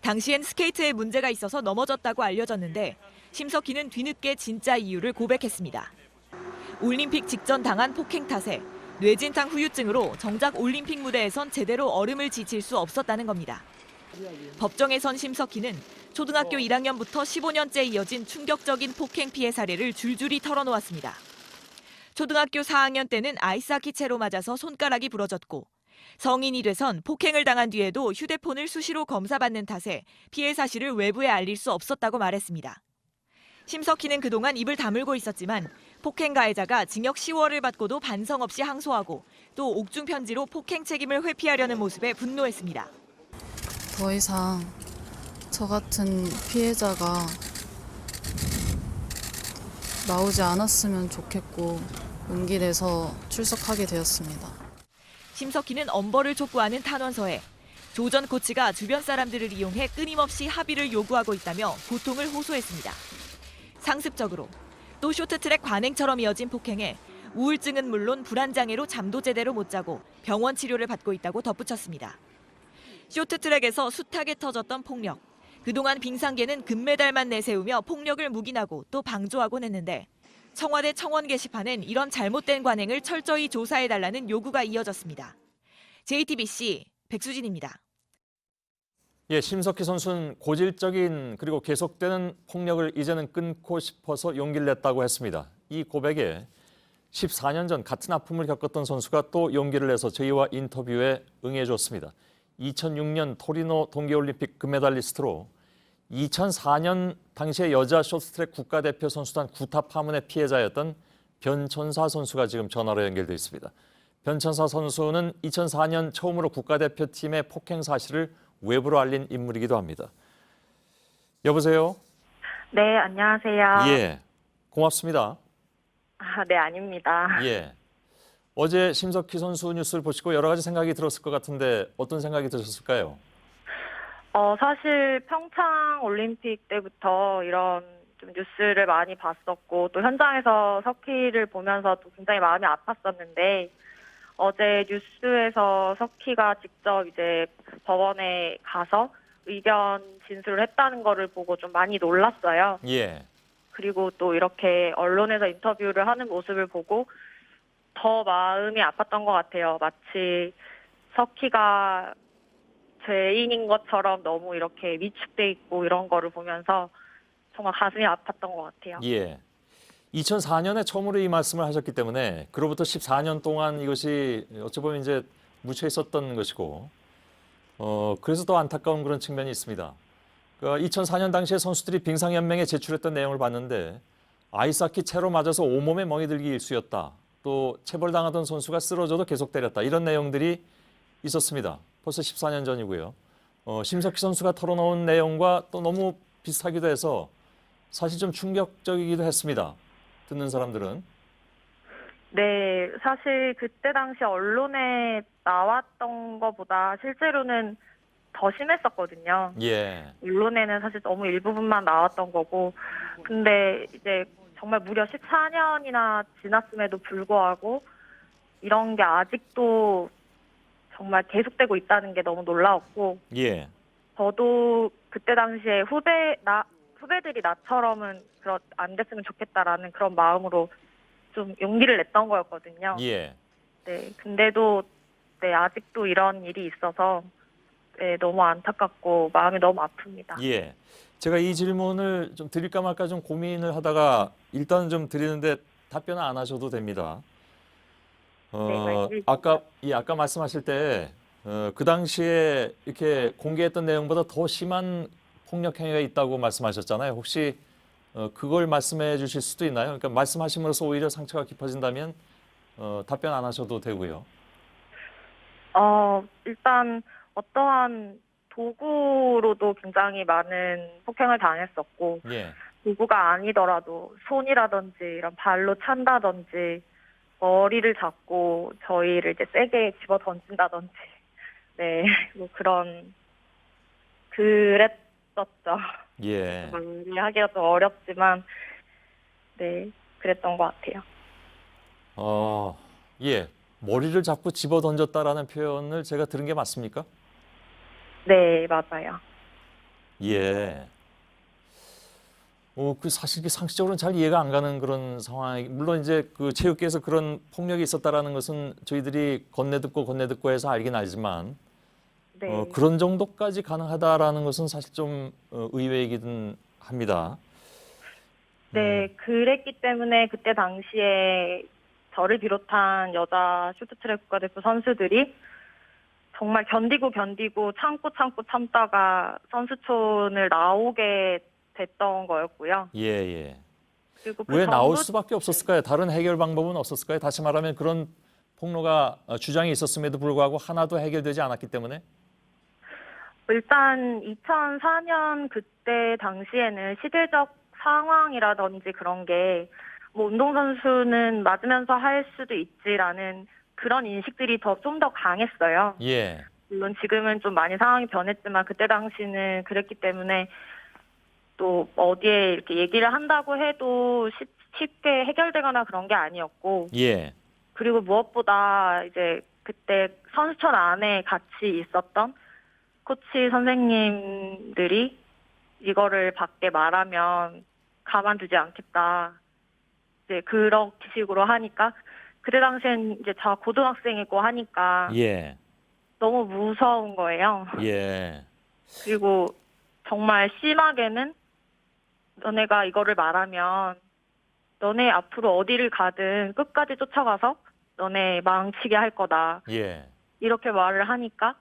당시엔 스케이트에 문제가 있어서 넘어졌다고 알려졌는데 심석희는 뒤늦게 진짜 이유를 고백했습니다. 올림픽 직전 당한 폭행 탓에 뇌진탕 후유증으로 정작 올림픽 무대에선 제대로 얼음을 지칠 수 없었다는 겁니다. 법정에 선 심석희는 초등학교 1학년부터 15년째 이어진 충격적인 폭행 피해 사례를 줄줄이 털어놓았습니다. 초등학교 4학년 때는 아이스하키 채로 맞아서 손가락이 부러졌고 성인이 돼선 폭행을 당한 뒤에도 휴대폰을 수시로 검사받는 탓에 피해 사실을 외부에 알릴 수 없었다고 말했습니다. 심석희는 그동안 입을 다물고 있었지만 폭행 가해자가 징역 10월을 받고도 반성 없이 항소하고 또 옥중 편지로 폭행 책임을 회피하려는 모습에 분노했습니다. 더 이상 저 같은 피해자가 나오지 않았으면 좋겠고 용기 내서 출석하게 되었습니다. 심석희는 엄벌을 촉구하는 탄원서에 조 전 코치가 주변 사람들을 이용해 끊임없이 합의를 요구하고 있다며 고통을 호소했습니다. 상습적으로 또 쇼트트랙 관행처럼 이어진 폭행에 우울증은 물론 불안장애로 잠도 제대로 못 자고 병원 치료를 받고 있다고 덧붙였습니다. 쇼트트랙에서 숱하게 터졌던 폭력. 그동안 빙상계는 금메달만 내세우며 폭력을 묵인하고 또 방조하곤 했는데 청와대 청원 게시판엔 이런 잘못된 관행을 철저히 조사해달라는 요구가 이어졌습니다. JTBC 백수진입니다. 예, 심석희 선수는 고질적인 그리고 계속되는 폭력을 이제는 끊고 싶어서 용기를 냈다고 했습니다. 이 고백에 14년 전 같은 아픔을 겪었던 선수가 또 용기를 내서 저희와 인터뷰에 응해줬습니다. 2006년 토리노 동계올림픽 금메달리스트로 2004년 당시에 여자 쇼트트랙 국가대표 선수단 구타 파문의 피해자였던 변천사 선수가 지금 전화로 연결돼 있습니다. 변천사 선수는 2004년 처음으로 국가대표팀의 폭행 사실을 외부로 알린 인물이기도 합니다. 여보세요? 네, 안녕하세요. 예, 고맙습니다. 네, 아닙니다. 예, 어제 심석희 선수 뉴스를 보시고 여러 가지 생각이 들었을 것 같은데 어떤 생각이 드셨을까요? 사실 평창 올림픽 때부터 이런 좀 뉴스를 많이 봤었고 또 현장에서 석희를 보면서도 굉장히 마음이 아팠었는데 어제 뉴스에서 석희가 직접 이제 법원에 가서 의견 진술을 했다는 거를 보고 좀 많이 놀랐어요. 예. 그리고 또 이렇게 언론에서 인터뷰를 하는 모습을 보고 더 마음이 아팠던 것 같아요. 마치 석희가 죄인인 것처럼 너무 이렇게 위축돼 있고 이런 거를 보면서 정말 가슴이 아팠던 것 같아요. 예. 2004년에 처음으로 이 말씀을 하셨기 때문에 그로부터 14년 동안 이것이 어찌 보면 이제 묻혀 있었던 것이고 그래서 더 안타까운 그런 측면이 있습니다. 2004년 당시에 선수들이 빙상연맹에 제출했던 내용을 봤는데 아이스하키 채로 맞아서 온몸에 멍이 들기 일쑤였다. 또 체벌당하던 선수가 쓰러져도 계속 때렸다. 이런 내용들이 있었습니다. 벌써 14년 전이고요. 심석희 선수가 털어놓은 내용과 또 너무 비슷하기도 해서 사실 좀 충격적이기도 했습니다. 듣는 사람들은. 네, 사실 그때 당시 언론에 나왔던 것보다 실제로는 더 심했었거든요. 예. 언론에는 사실 너무 일부분만 나왔던 거고, 근데 이제 정말 무려 14년이나 지났음에도 불구하고 이런 게 아직도 정말 계속되고 있다는 게 너무 놀라웠고, 예. 저도 그때 당시에 후배들이 나처럼은 안 됐으면 좋겠다라는 그런 마음으로 좀 용기를 냈던 거였거든요. 예. 네, 근데도 네, 아직도 이런 일이 있어서 네, 너무 안타깝고 마음이 너무 아픕니다. 예. 제가 이 질문을 좀 드릴까 말까 좀 고민을 하다가 일단 좀 드리는데 답변을 안 하셔도 됩니다. 아까 말씀하실 때 그 당시에 이렇게 공개했던 내용보다 더 심한 폭력 행위가 있다고 말씀하셨잖아요. 혹시 그걸 말씀해 주실 수도 있나요? 그러니까 말씀하심으로써 오히려 상처가 깊어진다면 답변 안 하셔도 되고요. 일단 어떠한 도구로도 굉장히 많은 폭행을 당했었고, 예. 도구가 아니더라도 손이라든지 이런 발로 찬다든지 머리를 잡고 저희를 이제 세게 집어 던진다든지, 네, 뭐 그랬었죠. 예. 하기가 좀 어렵지만, 네, 그랬던 것 같아요. 예. 머리를 잡고 집어 던졌다라는 표현을 제가 들은 게 맞습니까? 네, 맞아요. 예. 그 사실 상식적으로는 잘 이해가 안 가는 그런 상황이, 물론 이제 그 체육계에서 그런 폭력이 있었다라는 것은 저희들이 건네듣고 해서 알긴 알지만, 네. 그런 정도까지 가능하다라는 것은 사실 좀 의외이긴 합니다. 네, 그랬기 때문에 그때 당시에 저를 비롯한 여자 쇼트트랙 국가대표 선수들이 정말 견디고 참다가 선수촌을 나오게 됐던 거였고요. 예. 그리고 왜 나올 수밖에 없었을까요? 다른 해결 방법은 없었을까요? 다시 말하면 그런 폭로가 주장이 있었음에도 불구하고 하나도 해결되지 않았기 때문에? 일단 2004년 그때 당시에는 시대적 상황이라든지 그런 게 뭐 운동선수는 맞으면서 할 수도 있지라는 그런 인식들이 좀 더 강했어요. 예. 물론 지금은 좀 많이 상황이 변했지만 그때 당시는 그랬기 때문에 또 어디에 이렇게 얘기를 한다고 해도 쉽게 해결되거나 그런 게 아니었고. 예. 그리고 무엇보다 이제 그때 선수촌 안에 같이 있었던 코치 선생님들이 이거를 밖에 말하면 가만두지 않겠다. 이제 그런 식으로 하니까 그때 당시엔 이제 저 고등학생이고 하니까 예. 너무 무서운 거예요. 예. 그리고 정말 심하게는 너네가 이거를 말하면 너네 앞으로 어디를 가든 끝까지 쫓아가서 너네 망치게 할 거다. 예. 이렇게 말을 하니까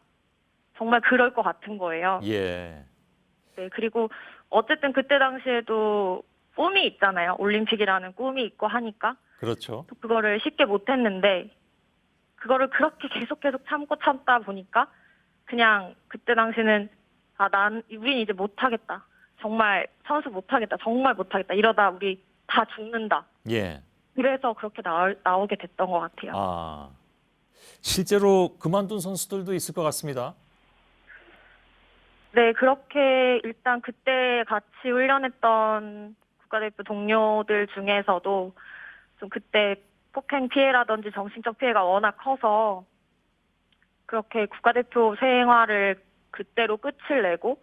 정말 그럴 것 같은 거예요. 예. 네, 그리고 어쨌든 그때 당시에도 꿈이 있잖아요. 올림픽이라는 꿈이 있고 하니까 그렇죠. 그거를 쉽게 못했는데 그거를 그렇게 계속 참다 보니까 그냥 그때 당시는 우린 이제 못하겠다. 정말 선수 못하겠다. 정말 못하겠다. 이러다 우리 다 죽는다. 예. 그래서 그렇게 나오게 됐던 것 같아요. 실제로 그만둔 선수들도 있을 것 같습니다. 네, 그렇게 일단 그때 같이 훈련했던 국가대표 동료들 중에서도 좀 그때 폭행 피해라든지 정신적 피해가 워낙 커서 그렇게 국가대표 생활을 그때로 끝을 내고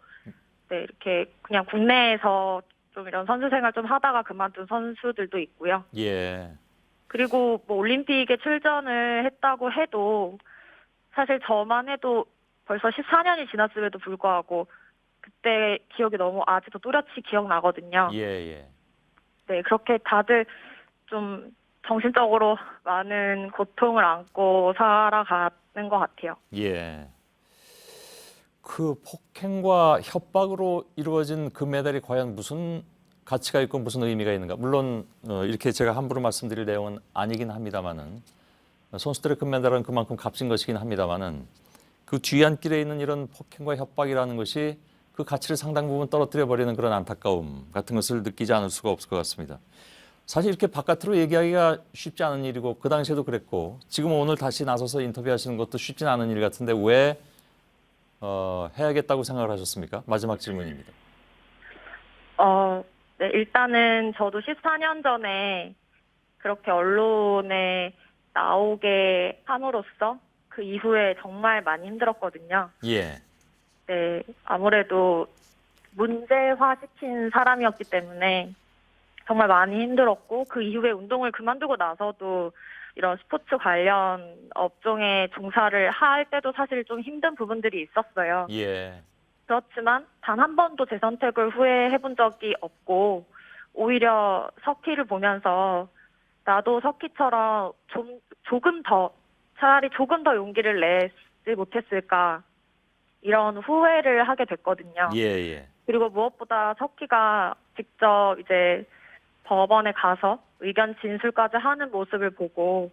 네, 이렇게 그냥 국내에서 좀 이런 선수 생활 좀 하다가 그만둔 선수들도 있고요. 예. 그리고 뭐 올림픽에 출전을 했다고 해도 사실 저만 해도 벌써 14년이 지났음에도 불구하고 그때 기억이 너무 아직도 또렷이 기억나거든요. 예. 네, 그렇게 다들 좀 정신적으로 많은 고통을 안고 살아가는 것 같아요. 예. 그 폭행과 협박으로 이루어진 금메달이 과연 무슨 가치가 있고 무슨 의미가 있는가? 물론 이렇게 제가 함부로 말씀드릴 내용은 아니긴 합니다만은 선수들의 금메달은 그만큼 값진 것이긴 합니다만은 그 뒤안길에 있는 이런 폭행과 협박이라는 것이 그 가치를 상당 부분 떨어뜨려 버리는 그런 안타까움 같은 것을 느끼지 않을 수가 없을 것 같습니다. 사실 이렇게 바깥으로 얘기하기가 쉽지 않은 일이고 그 당시에도 그랬고 지금 오늘 다시 나서서 인터뷰하시는 것도 쉽지 않은 일 같은데 왜 해야겠다고 생각을 하셨습니까? 마지막 질문입니다. 네, 일단은 저도 14년 전에 그렇게 언론에 나오게 함으로써 그 이후에 정말 많이 힘들었거든요. 예. 네, 아무래도 문제화시킨 사람이었기 때문에 정말 많이 힘들었고 그 이후에 운동을 그만두고 나서도 이런 스포츠 관련 업종에 종사를 할 때도 사실 좀 힘든 부분들이 있었어요. 예. 그렇지만 단 한 번도 제 선택을 후회해 본 적이 없고 오히려 석희를 보면서 나도 석희처럼 차라리 조금 더 용기를 내지 못했을까 이런 후회를 하게 됐거든요. 예. 그리고 무엇보다 석희가 직접 이제 법원에 가서 의견 진술까지 하는 모습을 보고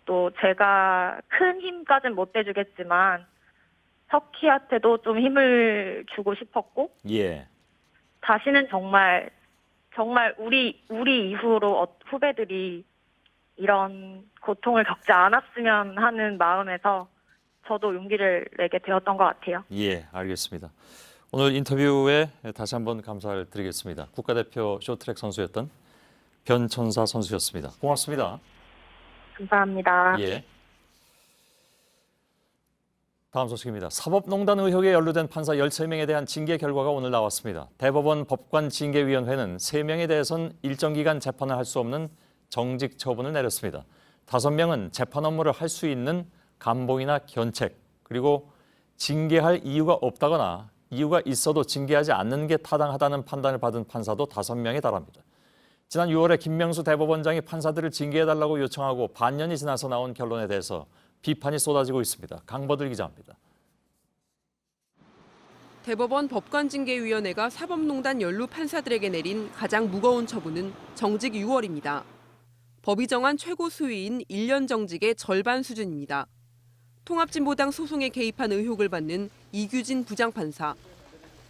또 제가 큰 힘까지는 못 대주겠지만 석희한테도 좀 힘을 주고 싶었고 예. 다시는 정말 우리 이후로 후배들이 이런 고통을 겪지 않았으면 하는 마음에서 저도 용기를 내게 되었던 것 같아요. 예, 알겠습니다. 오늘 인터뷰에 다시 한번 감사를 드리겠습니다. 국가대표 쇼트트랙 선수였던 변천사 선수였습니다. 고맙습니다. 감사합니다. 예. 다음 소식입니다. 사법농단 의혹에 연루된 판사 13명에 대한 징계 결과가 오늘 나왔습니다. 대법원 법관징계위원회는 3명에 대해선 일정 기간 재판을 할 수 없는 정직 처분을 내렸습니다. 5명은 재판 업무를 할 수 있는 감봉이나 견책, 그리고 징계할 이유가 없다거나 이유가 있어도 징계하지 않는 게 타당하다는 판단을 받은 판사도 5명에 달합니다. 지난 6월에 김명수 대법원장이 판사들을 징계해달라고 요청하고 반년이 지나서 나온 결론에 대해서 비판이 쏟아지고 있습니다. 강버들 기자입니다. 대법원 법관징계위원회가 사법농단 연루 판사들에게 내린 가장 무거운 처분은 정직 6월입니다. 법이 정한 최고 수위인 1년 정직의 절반 수준입니다. 통합진보당 소송에 개입한 의혹을 받는 이규진 부장판사,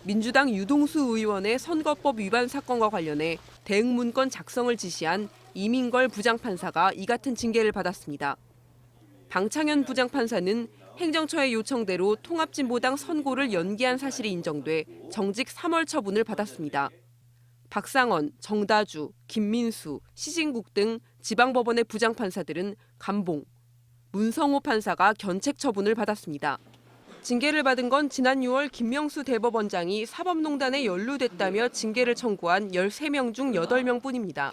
민주당 유동수 의원의 선거법 위반 사건과 관련해 대응 문건 작성을 지시한 이민걸 부장판사가 이 같은 징계를 받았습니다. 방창현 부장판사는 행정처의 요청대로 통합진보당 선고를 연기한 사실이 인정돼 정직 3월 처분을 받았습니다. 박상원, 정다주, 김민수, 시진국 등 지방법원의 부장판사들은 감봉, 문성호 판사가 견책 처분을 받았습니다. 징계를 받은 건 지난 6월 김명수 대법원장이 사법농단에 연루됐다며 징계를 청구한 13명 중 8명뿐입니다.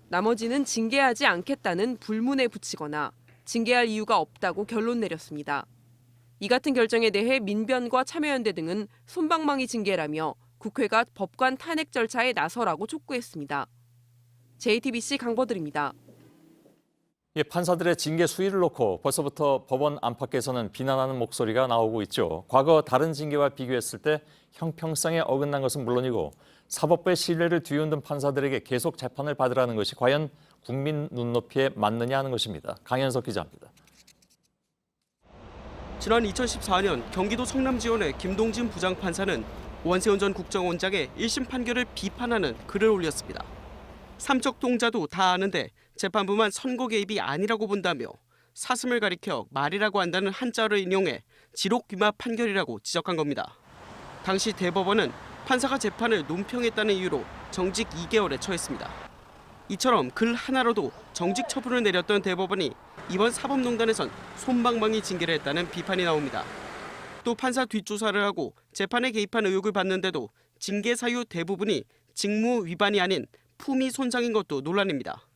나머지는 징계하지 않겠다는 불문에 붙이거나 징계할 이유가 없다고 결론 내렸습니다. 이 같은 결정에 대해 민변과 참여연대 등은 솜방망이 징계라며 국회가 법관 탄핵 절차에 나서라고 촉구했습니다. JTBC 강버들입니다. 예, 판사들의 징계 수위를 놓고 벌써부터 법원 안팎에서는 비난하는 목소리가 나오고 있죠. 과거 다른 징계와 비교했을 때 형평성에 어긋난 것은 물론이고 사법부의 신뢰를 뒤흔든 판사들에게 계속 재판을 받으라는 것이 과연 국민 눈높이에 맞느냐 하는 것입니다. 강현석 기자입니다. 지난 2014년 경기도 성남지원의 김동진 부장판사는 원세훈 전 국정원장의 1심 판결을 비판하는 글을 올렸습니다. 삼척동자도 다 아는데 재판부만 선거 개입이 아니라고 본다며 사슴을 가리켜 말이라고 한다는 한자를 인용해 지록귀마 판결이라고 지적한 겁니다. 당시 대법원은 판사가 재판을 논평했다는 이유로 정직 2개월에 처했습니다. 이처럼 글 하나로도 정직 처분을 내렸던 대법원이 이번 사법농단에선 솜방망이 징계를 했다는 비판이 나옵니다. 또 판사 뒷조사를 하고 재판에 개입한 의혹을 받는데도 징계 사유 대부분이 직무 위반이 아닌 품위 손상인 것도 논란입니다.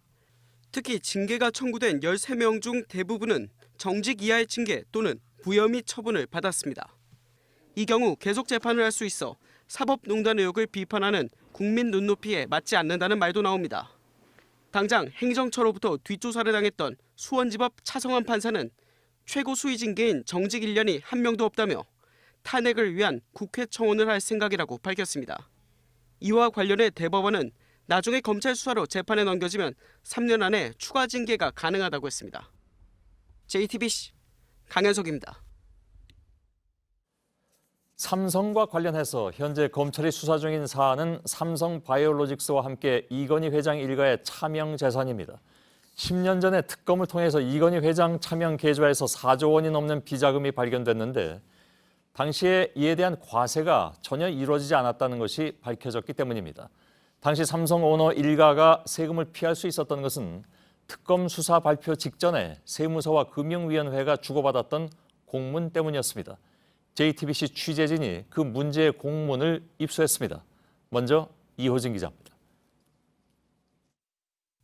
특히 징계가 청구된 13명 중 대부분은 정직 이하의 징계 또는 부혐의 처분을 받았습니다. 이 경우 계속 재판을 할 수 있어 사법농단 의혹을 비판하는 국민 눈높이에 맞지 않는다는 말도 나옵니다. 당장 행정처로부터 뒷조사를 당했던 수원지법 차성환 판사는 최고 수위 징계인 정직 1년이 한 명도 없다며 탄핵을 위한 국회 청원을 할 생각이라고 밝혔습니다. 이와 관련해 대법원은 나중에 검찰 수사로 재판에 넘겨지면 3년 안에 추가 징계가 가능하다고 했습니다. JTBC 강현석입니다. 삼성과 관련해서 현재 검찰이 수사 중인 사안은 삼성바이오로직스와 함께 이건희 회장 일가의 차명 재산입니다. 10년 전에 특검을 통해서 이건희 회장 차명 계좌에서 4조 원이 넘는 비자금이 발견됐는데 당시에 이에 대한 과세가 전혀 이루어지지 않았다는 것이 밝혀졌기 때문입니다. 당시 삼성 오너 일가가 세금을 피할 수 있었던 것은 특검 수사 발표 직전에 세무서와 금융위원회가 주고받았던 공문 때문이었습니다. JTBC 취재진이 그 문제의 공문을 입수했습니다. 먼저 이호진 기자입니다.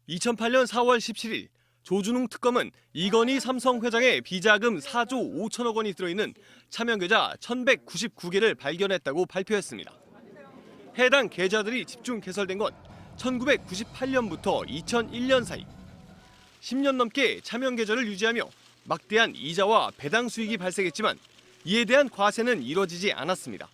2008년 4월 17일 조준웅 특검은 이건희 삼성 회장의 비자금 4조 5천억 원이 들어있는 차명 계좌 1,199개를 발견했다고 발표했습니다. 해당 계좌들이 집중 개설된 건 1998년부터 2001년 사이. 10년 넘게 차명 계좌를 유지하며 막대한 이자와 배당 수익이 발생했지만 이에 대한 과세는 이뤄지지 않았습니다.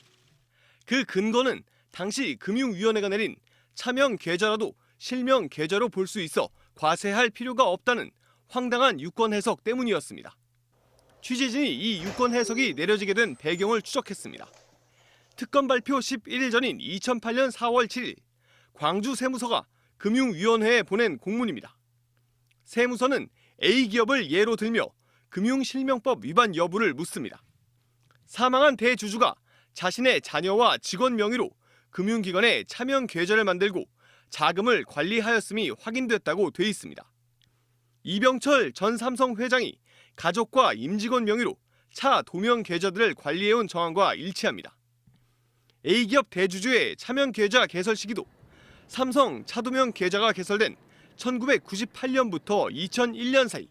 그 근거는 당시 금융위원회가 내린 차명 계좌라도 실명 계좌로 볼 수 있어 과세할 필요가 없다는 황당한 유권 해석 때문이었습니다. 취재진이 이 유권 해석이 내려지게 된 배경을 추적했습니다. 특검 발표 11일 전인 2008년 4월 7일 광주 세무서가 금융위원회에 보낸 공문입니다. 세무서는 A기업을 예로 들며 금융실명법 위반 여부를 묻습니다. 사망한 대주주가 자신의 자녀와 직원 명의로 금융기관에 차명 계좌를 만들고 자금을 관리하였음이 확인됐다고 돼 있습니다. 이병철 전 삼성 회장이 가족과 임직원 명의로 차 도면 계좌들을 관리해온 정황과 일치합니다. A기업 대주주의 차명 계좌 개설 시기도 삼성 차도면 계좌가 개설된 1998년부터 2001년 사이.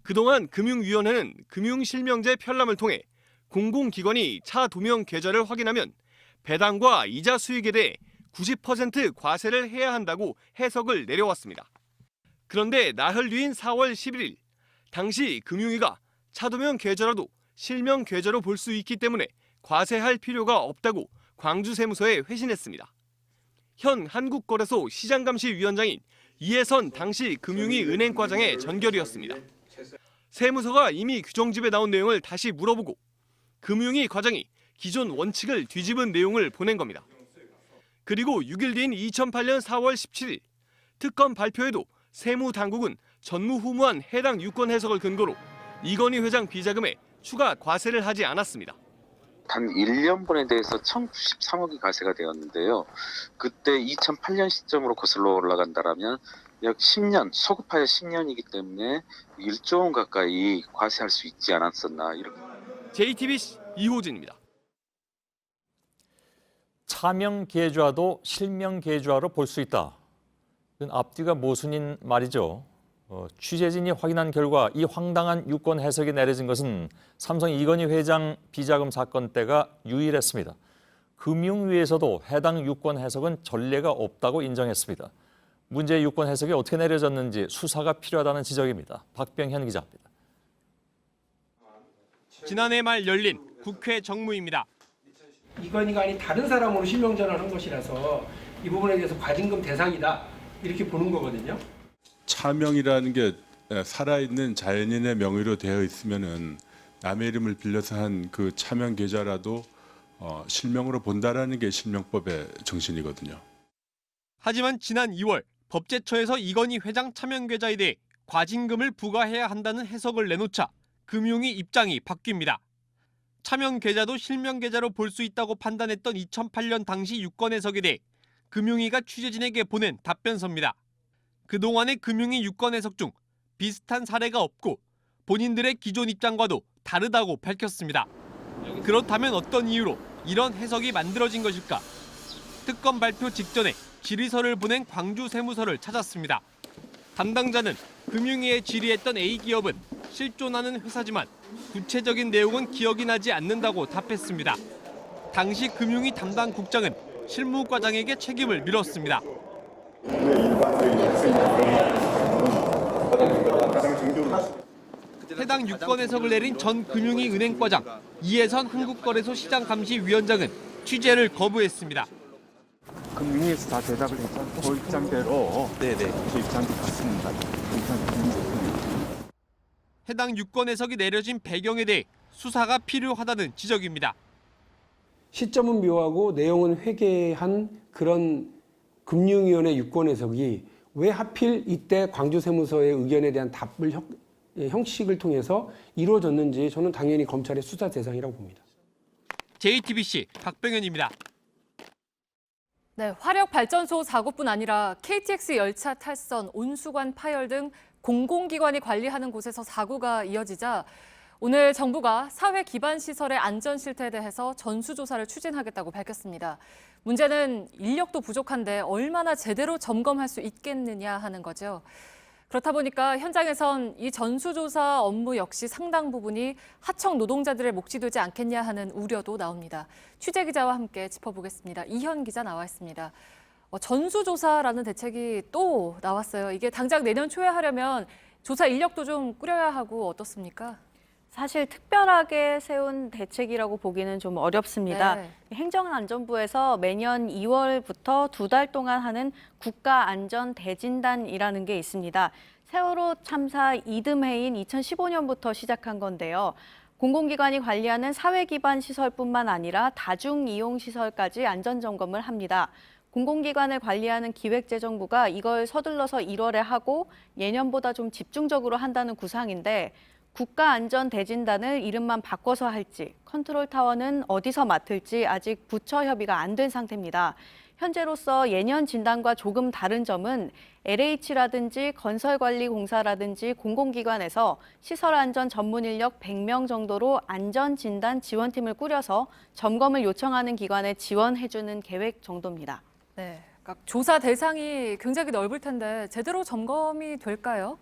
그동안 금융위원회는 금융실명제 편람을 통해 공공기관이 차도면 계좌를 확인하면 배당과 이자 수익에 대해 90% 과세를 해야 한다고 해석을 내려왔습니다. 그런데 나흘 뒤인 4월 11일 당시 금융위가 차도면 계좌라도 실명 계좌로 볼 수 있기 때문에 과세할 필요가 없다고 광주세무서에 회신했습니다. 현 한국거래소 시장감시위원장인 이해선 당시 금융위 은행과장의 전결이었습니다. 세무서가 이미 규정집에 나온 내용을 다시 물어보고 금융위 과장이 기존 원칙을 뒤집은 내용을 보낸 겁니다. 그리고 6일 뒤인 2008년 4월 17일 특검 발표에도 세무당국은 전무후무한 해당 유권 해석을 근거로 이건희 회장 비자금에 추가 과세를 하지 않았습니다. 단 1년분에 대해서 1,093억이 과세가 되었는데요. 그때 2008년 시점으로 거슬러 올라간다라면 약 10년, 소급하여 10년이기 때문에 1조 원 가까이 과세할 수 있지 않았었나. JTBC 이호진입니다. 차명 계좌도 실명 계좌로 볼 수 있다. 이건 앞뒤가 모순인 말이죠. 취재진이 확인한 결과 이 황당한 유권 해석이 내려진 것은 삼성 이건희 회장 비자금 사건 때가 유일했습니다. 금융위에서도 해당 유권 해석은 전례가 없다고 인정했습니다. 문제의 유권 해석이 어떻게 내려졌는지 수사가 필요하다는 지적입니다. 박병현 기자입니다. 지난해 말 열린 국회 정무입니다. 이건희가 아닌 다른 사람으로 실명 전환한 것이라서 이 부분에 대해서 과징금 대상이다 이렇게 보는 거거든요. 차명이라는 게 살아있는 자연인의 명의로 되어 있으면은 남의 이름을 빌려서 한 그 차명 계좌라도 실명으로 본다라는 게 실명법의 정신이거든요. 하지만 지난 2월 법제처에서 이건희 회장 차명 계좌에 대해 과징금을 부과해야 한다는 해석을 내놓자 금융위 입장이 바뀝니다. 차명 계좌도 실명 계좌로 볼 수 있다고 판단했던 2008년 당시 유권 해석에 대해 금융위가 취재진에게 보낸 답변서입니다. 그동안의 금융위 유권 해석 중 비슷한 사례가 없고 본인들의 기존 입장과도 다르다고 밝혔습니다. 그렇다면 어떤 이유로 이런 해석이 만들어진 것일까? 특검 발표 직전에 질의서를 보낸 광주 세무서를 찾았습니다. 담당자는 금융위에 질의했던 A기업은 실존하는 회사지만 구체적인 내용은 기억이 나지 않는다고 답했습니다. 당시 금융위 담당 국장은 실무과장에게 책임을 밀었습니다. 해당 유권 해석을 내린 전 금융위 은행과장 이해선 한국거래소 시장감시위원장은 취재를 거부했습니다. 금융위에서 다 대답을 했죠. 그 입장대로 그 입장도 같습니다. 해당 유권 해석이 내려진 배경에 대해 수사가 필요하다는 지적입니다. 시점은 묘하고 내용은 회개한 그런 금융위원회 유권 해석이 왜 하필 이때 광주세무서의 의견에 대한 답을 형식을 통해서 이루어졌는지 저는 당연히 검찰의 수사 대상이라고 봅니다. JTBC 박병현입니다. 네, 화력발전소 사고뿐 아니라 KTX 열차 탈선, 온수관 파열 등 공공기관이 관리하는 곳에서 사고가 이어지자 오늘 정부가 사회 기반 시설의 안전 실태에 대해서 전수조사를 추진하겠다고 밝혔습니다. 문제는 인력도 부족한데 얼마나 제대로 점검할 수 있겠느냐 하는 거죠. 그렇다 보니까 현장에선 이 전수조사 업무 역시 상당 부분이 하청 노동자들의 몫이 되지 않겠냐 하는 우려도 나옵니다. 취재 기자와 함께 짚어보겠습니다. 이현 기자 나와 있습니다. 전수조사라는 대책이 또 나왔어요. 이게 당장 내년 초에 하려면 조사 인력도 좀 꾸려야 하고 어떻습니까? 사실 특별하게 세운 대책이라고 보기는 좀 어렵습니다. 네. 행정안전부에서 매년 2월부터 2달 동안 하는 국가안전대진단이라는 게 있습니다. 세월호 참사 이듬해인 2015년부터 시작한 건데요. 공공기관이 관리하는 사회기반 시설뿐만 아니라 다중이용시설까지 안전점검을 합니다. 공공기관을 관리하는 기획재정부가 이걸 서둘러서 1월에 하고 예년보다 좀 집중적으로 한다는 구상인데 국가안전대진단을 이름만 바꿔서 할지, 컨트롤타워는 어디서 맡을지 아직 부처 협의가 안 된 상태입니다. 현재로서 예년 진단과 조금 다른 점은 LH라든지 건설관리공사라든지 공공기관에서 시설안전 전문 인력 100명 정도로 안전진단 지원팀을 꾸려서 점검을 요청하는 기관에 지원해주는 계획 정도입니다. 네, 그러니까 조사 대상이 굉장히 넓을 텐데 제대로 점검이 될까요?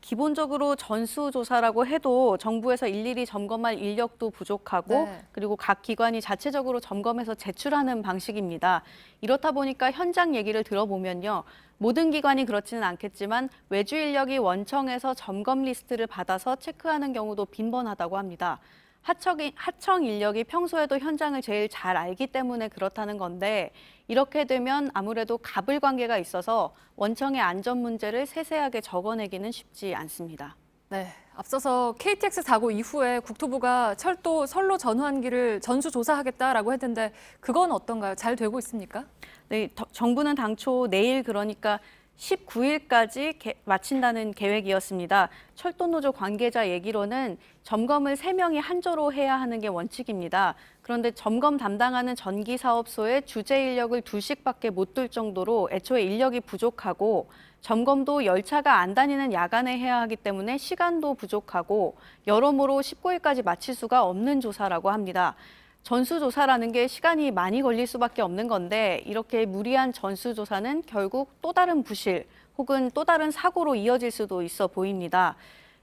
기본적으로 전수조사라고 해도 정부에서 일일이 점검할 인력도 부족하고 그리고 각 기관이 자체적으로 점검해서 제출하는 방식입니다. 이렇다 보니까 현장 얘기를 들어보면요. 모든 기관이 그렇지는 않겠지만 외주 인력이 원청에서 점검 리스트를 받아서 체크하는 경우도 빈번하다고 합니다. 하청 인력이 평소에도 현장을 제일 잘 알기 때문에 그렇다는 건데 이렇게 되면 아무래도 갑을 관계가 있어서 원청의 안전 문제를 세세하게 적어내기는 쉽지 않습니다. 네, 앞서서 KTX 사고 이후에 국토부가 철도 선로 전환기를 전수조사하겠다라고 했는데 그건 어떤가요? 잘 되고 있습니까? 네, 정부는 당초 내일 그러니까 19일까지 마친다는 계획이었습니다. 철도노조 관계자 얘기로는 점검을 3명이 한 조로 해야 하는 게 원칙입니다. 그런데 점검 담당하는 전기사업소에 주재 인력을 2씩밖에 못 둘 정도로 애초에 인력이 부족하고 점검도 열차가 안 다니는 야간에 해야 하기 때문에 시간도 부족하고 여러모로 19일까지 마칠 수가 없는 조사라고 합니다. 전수조사라는 게 시간이 많이 걸릴 수밖에 없는 건데 이렇게 무리한 전수조사는 결국 또 다른 부실 혹은 또 다른 사고로 이어질 수도 있어 보입니다.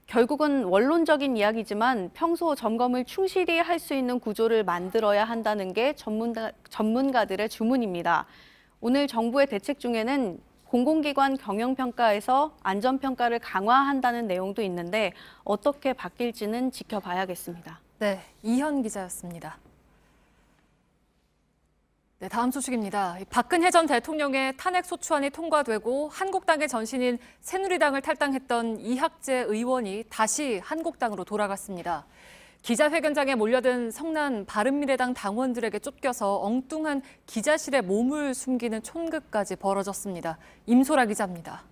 결국은 원론적인 이야기지만 평소 점검을 충실히 할 수 있는 구조를 만들어야 한다는 게 전문가들의 주문입니다. 오늘 정부의 대책 중에는 공공기관 경영평가에서 안전평가를 강화한다는 내용도 있는데 어떻게 바뀔지는 지켜봐야겠습니다. 네, 이현 기자였습니다. 네, 다음 소식입니다. 박근혜 전 대통령의 탄핵소추안이 통과되고 한국당의 전신인 새누리당을 탈당했던 이학재 의원이 다시 한국당으로 돌아갔습니다. 기자회견장에 몰려든 성난 바른미래당 당원들에게 쫓겨서 엉뚱한 기자실에 몸을 숨기는 촌극까지 벌어졌습니다. 임소라 기자입니다.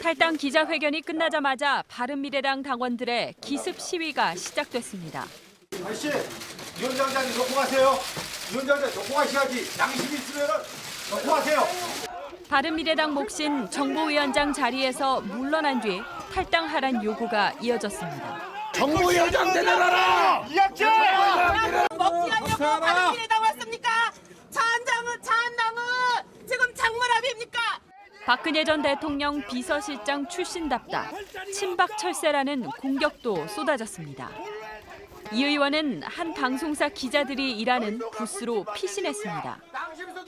탈당 기자회견이 끝나자마자 바른미래당 당원들의 기습 시위가 시작됐습니다. 아저씨, 위원장님 놓고 가세요. 위원장님 놓고 가셔야지. 양심이 있으면 놓고 가세요. 바른미래당 몫인 정보위원장 자리에서 물러난 뒤 탈당하란 요구가 이어졌습니다. 정보위원장 내려놔라! 이학재! 먹지 않냐고 바른미래당 왔습니까? 차한당은 지금 장문합입니까? 박근혜 전 대통령 비서실장 출신답다 친박 철새라는 공격도 쏟아졌습니다. 이 의원은 한 방송사 기자들이 일하는 부스로 피신했습니다.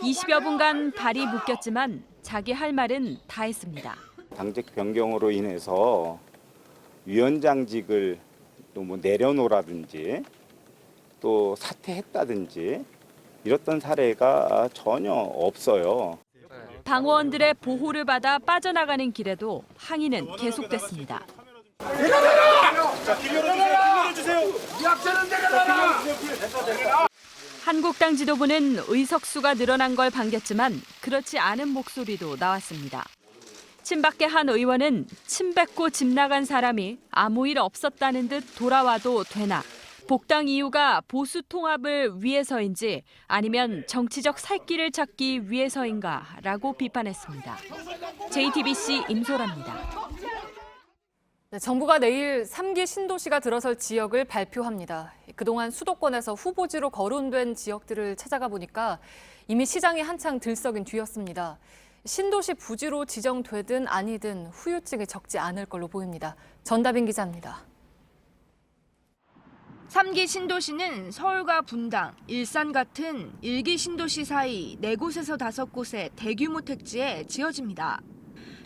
20여 분간 발이 묶였지만 자기 할 말은 다 했습니다. 당직 변경으로 인해서 위원장직을 또 뭐 내려놓으라든지 또 사퇴했다든지 이랬던 사례가 전혀 없어요. 당원들의 보호를 받아 빠져나가는 길에도 항의는 계속됐습니다. 자, 길 열어주세요. 내려주세요. 약자는 내려놔라. 한국당 지도부는 의석수가 늘어난 걸 반겼지만 그렇지 않은 목소리도 나왔습니다. 친박계 한 의원은 침 뱉고 집 나간 사람이 아무 일 없었다는 듯 돌아와도 되나, 복당 이유가 보수 통합을 위해서인지 아니면 정치적 살길을 찾기 위해서인가라고 비판했습니다. JTBC 임소라입니다. 네, 정부가 내일 3기 신도시가 들어설 지역을 발표합니다. 그동안 수도권에서 후보지로 거론된 지역들을 찾아가 보니까 이미 시장이 한창 들썩인 뒤였습니다. 신도시 부지로 지정되든 아니든 후유증이 적지 않을 걸로 보입니다. 전다빈 기자입니다. 3기 신도시는 서울과 분당, 일산 같은 1기 신도시 사이 4곳에서 5곳의 대규모 택지에 지어집니다.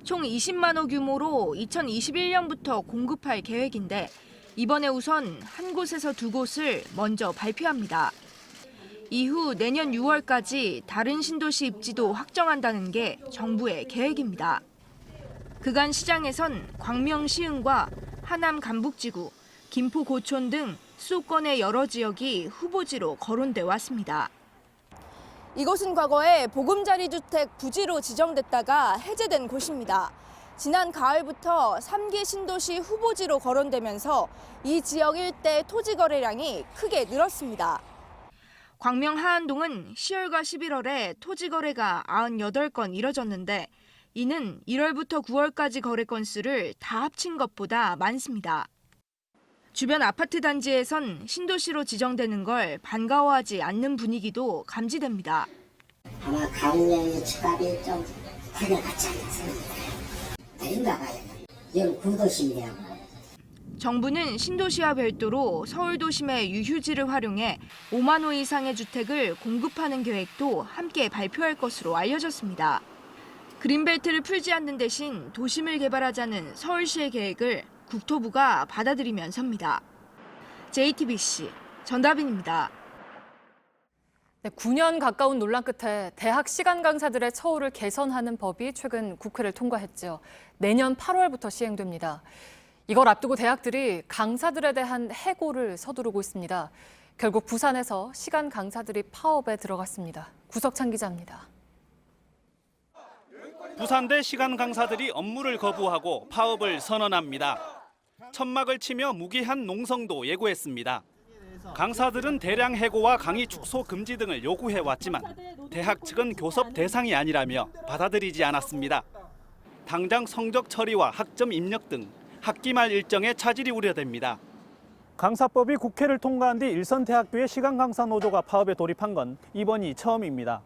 총 20만 호 규모로 2021년부터 공급할 계획인데 이번에 우선 한 곳에서 2곳을 먼저 발표합니다. 이후 내년 6월까지 다른 신도시 입지도 확정한다는 게 정부의 계획입니다. 그간 시장에선 광명 시흥과 하남 간북지구, 김포 고촌 등 수도권의 여러 지역이 후보지로 거론돼 왔습니다. 이곳은 과거에 보금자리 주택 부지로 지정됐다가 해제된 곳입니다. 지난 가을부터 3기 신도시 후보지로 거론되면서 이 지역 일대 토지 거래량이 크게 늘었습니다. 광명 하안동은 10월과 11월에 토지 거래가 98건 이뤄졌는데 이는 1월부터 9월까지 거래 건수를 다 합친 것보다 많습니다. 주변 아파트 단지에선 신도시로 지정되는 걸 반가워하지 않는 분위기도 감지됩니다. 아마 강릉의 집값이 좀 걸려갔지 않겠습니까? 내린가 봐요. 여기 구도심이라고. 정부는 신도시와 별도로 서울 도심의 유휴지를 활용해 5만 호 이상의 주택을 공급하는 계획도 함께 발표할 것으로 알려졌습니다. 그린벨트를 풀지 않는 대신 도심을 개발하자는 서울시의 계획을 국토부가 받아들이면서입니다. JTBC 전다빈입니다. 네, 9년 가까운 논란 끝에 대학 시간 강사들의 처우를 개선하는 법이 최근 국회를 통과했죠. 내년 8월부터 시행됩니다. 이걸 앞두고 대학들이 강사들에 대한 해고를 서두르고 있습니다. 결국 부산에서 시간 강사들이 파업에 들어갔습니다. 구석찬 기자입니다. 부산대 시간 강사들이 업무를 거부하고 파업을 선언합니다. 천막을 치며 무기한 농성도 예고했습니다. 강사들은 대량 해고와 강의 축소 금지 등을 요구해왔지만 대학 측은 교섭 대상이 아니라며 받아들이지 않았습니다. 당장 성적 처리와 학점 입력 등 학기 말 일정에 차질이 우려됩니다. 강사법이 국회를 통과한 뒤 일선대학교의 시간 강사 노조가 파업에 돌입한 건 이번이 처음입니다.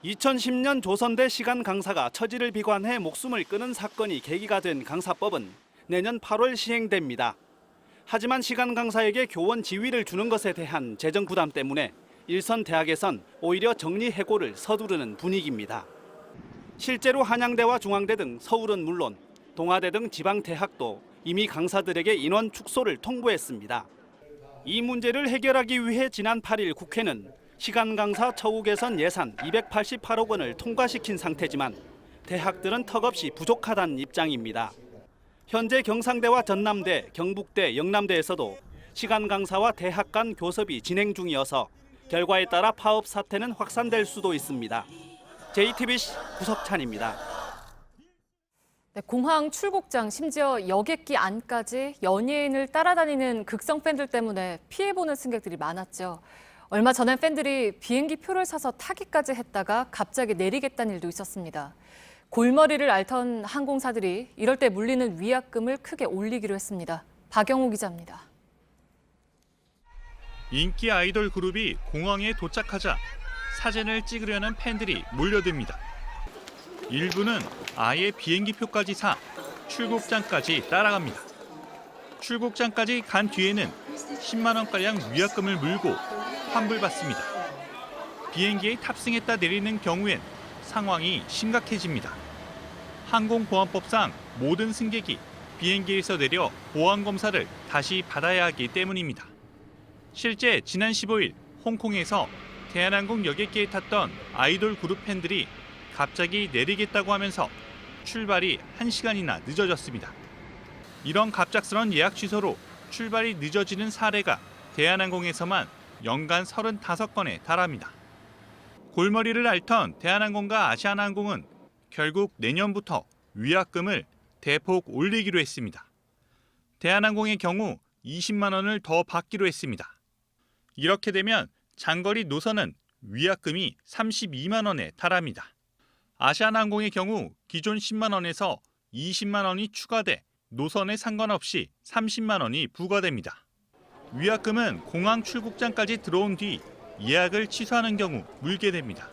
2010년 조선대 시간 강사가 처지를 비관해 목숨을 끊은 사건이 계기가 된 강사법은 내년 8월 시행됩니다. 하지만 시간 강사에게 교원 지위를 주는 것에 대한 재정 부담 때문에 일선 대학에선 오히려 정리 해고를 서두르는 분위기입니다. 실제로 한양대와 중앙대 등 서울은 물론 동아대 등 지방 대학도 이미 강사들에게 인원 축소를 통보했습니다. 이 문제를 해결하기 위해 지난 8일 국회는 시간 강사 처우 개선 예산 288억 원을 통과시킨 상태지만 대학들은 턱없이 부족하다는 입장입니다. 현재 경상대와 전남대, 경북대, 영남대에서도 시간 강사와 대학 간 교섭이 진행 중이어서 결과에 따라 파업 사태는 확산될 수도 있습니다. JTBC 구석찬입니다. 네, 공항 출국장, 심지어 여객기 안까지 연예인을 따라다니는 극성 팬들 때문에 피해보는 승객들이 많았죠. 얼마 전엔 팬들이 비행기 표를 사서 타기까지 했다가 갑자기 내리겠다는 일도 있었습니다. 골머리를 앓던 항공사들이 이럴 때 물리는 위약금을 크게 올리기로 했습니다. 박영호 기자입니다. 인기 아이돌 그룹이 공항에 도착하자 사진을 찍으려는 팬들이 몰려듭니다. 일부는 아예 비행기표까지 사 출국장까지 따라갑니다. 출국장까지 간 뒤에는 10만 원가량 위약금을 물고 환불받습니다. 비행기에 탑승했다 내리는 경우엔 상황이 심각해집니다. 항공보안법상 모든 승객이 비행기에서 내려 보안검사를 다시 받아야 하기 때문입니다. 실제 지난 15일 홍콩에서 대한항공 여객기에 탔던 아이돌 그룹 팬들이 갑자기 내리겠다고 하면서 출발이 1시간이나 늦어졌습니다. 이런 갑작스런 예약 취소로 출발이 늦어지는 사례가 대한항공에서만 연간 35건에 달합니다. 골머리를 앓던 대한항공과 아시아나항공은 결국 내년부터 위약금을 대폭 올리기로 했습니다. 대한항공의 경우 20만 원을 더 받기로 했습니다. 이렇게 되면 장거리 노선은 위약금이 32만 원에 달합니다. 아시아나항공의 경우 기존 10만 원에서 20만 원이 추가돼 노선에 상관없이 30만 원이 부과됩니다. 위약금은 공항 출국장까지 들어온 뒤 예약을 취소하는 경우 물게 됩니다.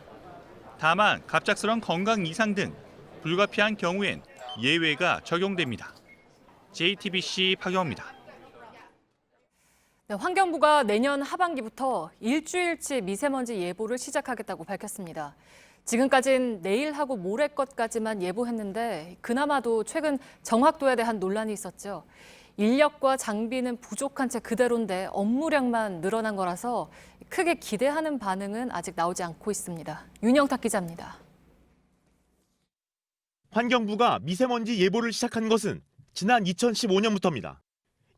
다만 갑작스런 건강 이상 등 불가피한 경우엔 예외가 적용됩니다. JTBC 박영호입니다. 네, 환경부가 내년 하반기부터 일주일치 미세먼지 예보를 시작하겠다고 밝혔습니다. 지금까진 내일하고 모레 것까지만 예보했는데 그나마도 최근 정확도에 대한 논란이 있었죠. 인력과 장비는 부족한 채 그대로인데 업무량만 늘어난 거라서 크게 기대하는 반응은 아직 나오지 않고 있습니다. 윤영탁 기자입니다. 환경부가 미세먼지 예보를 시작한 것은 지난 2015년부터입니다.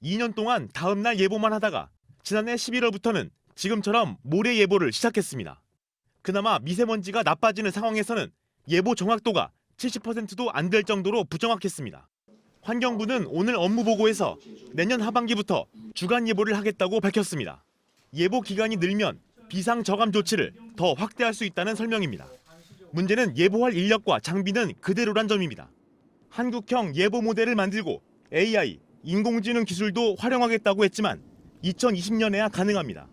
2년 동안 다음 날 예보만 하다가 지난해 11월부터는 지금처럼 모레 예보를 시작했습니다. 그나마 미세먼지가 나빠지는 상황에서는 예보 정확도가 70%도 안 될 정도로 부정확했습니다. 환경부는 오늘 업무 보고에서 내년 하반기부터 주간 예보를 하겠다고 밝혔습니다. 예보 기간이 늘면 비상 저감 조치를 더 확대할 수 있다는 설명입니다. 문제는 예보할 인력과 장비는 그대로란 점입니다. 한국형 예보 모델을 만들고 AI, 인공지능 기술도 활용하겠다고 했지만 2020년에야 가능합니다.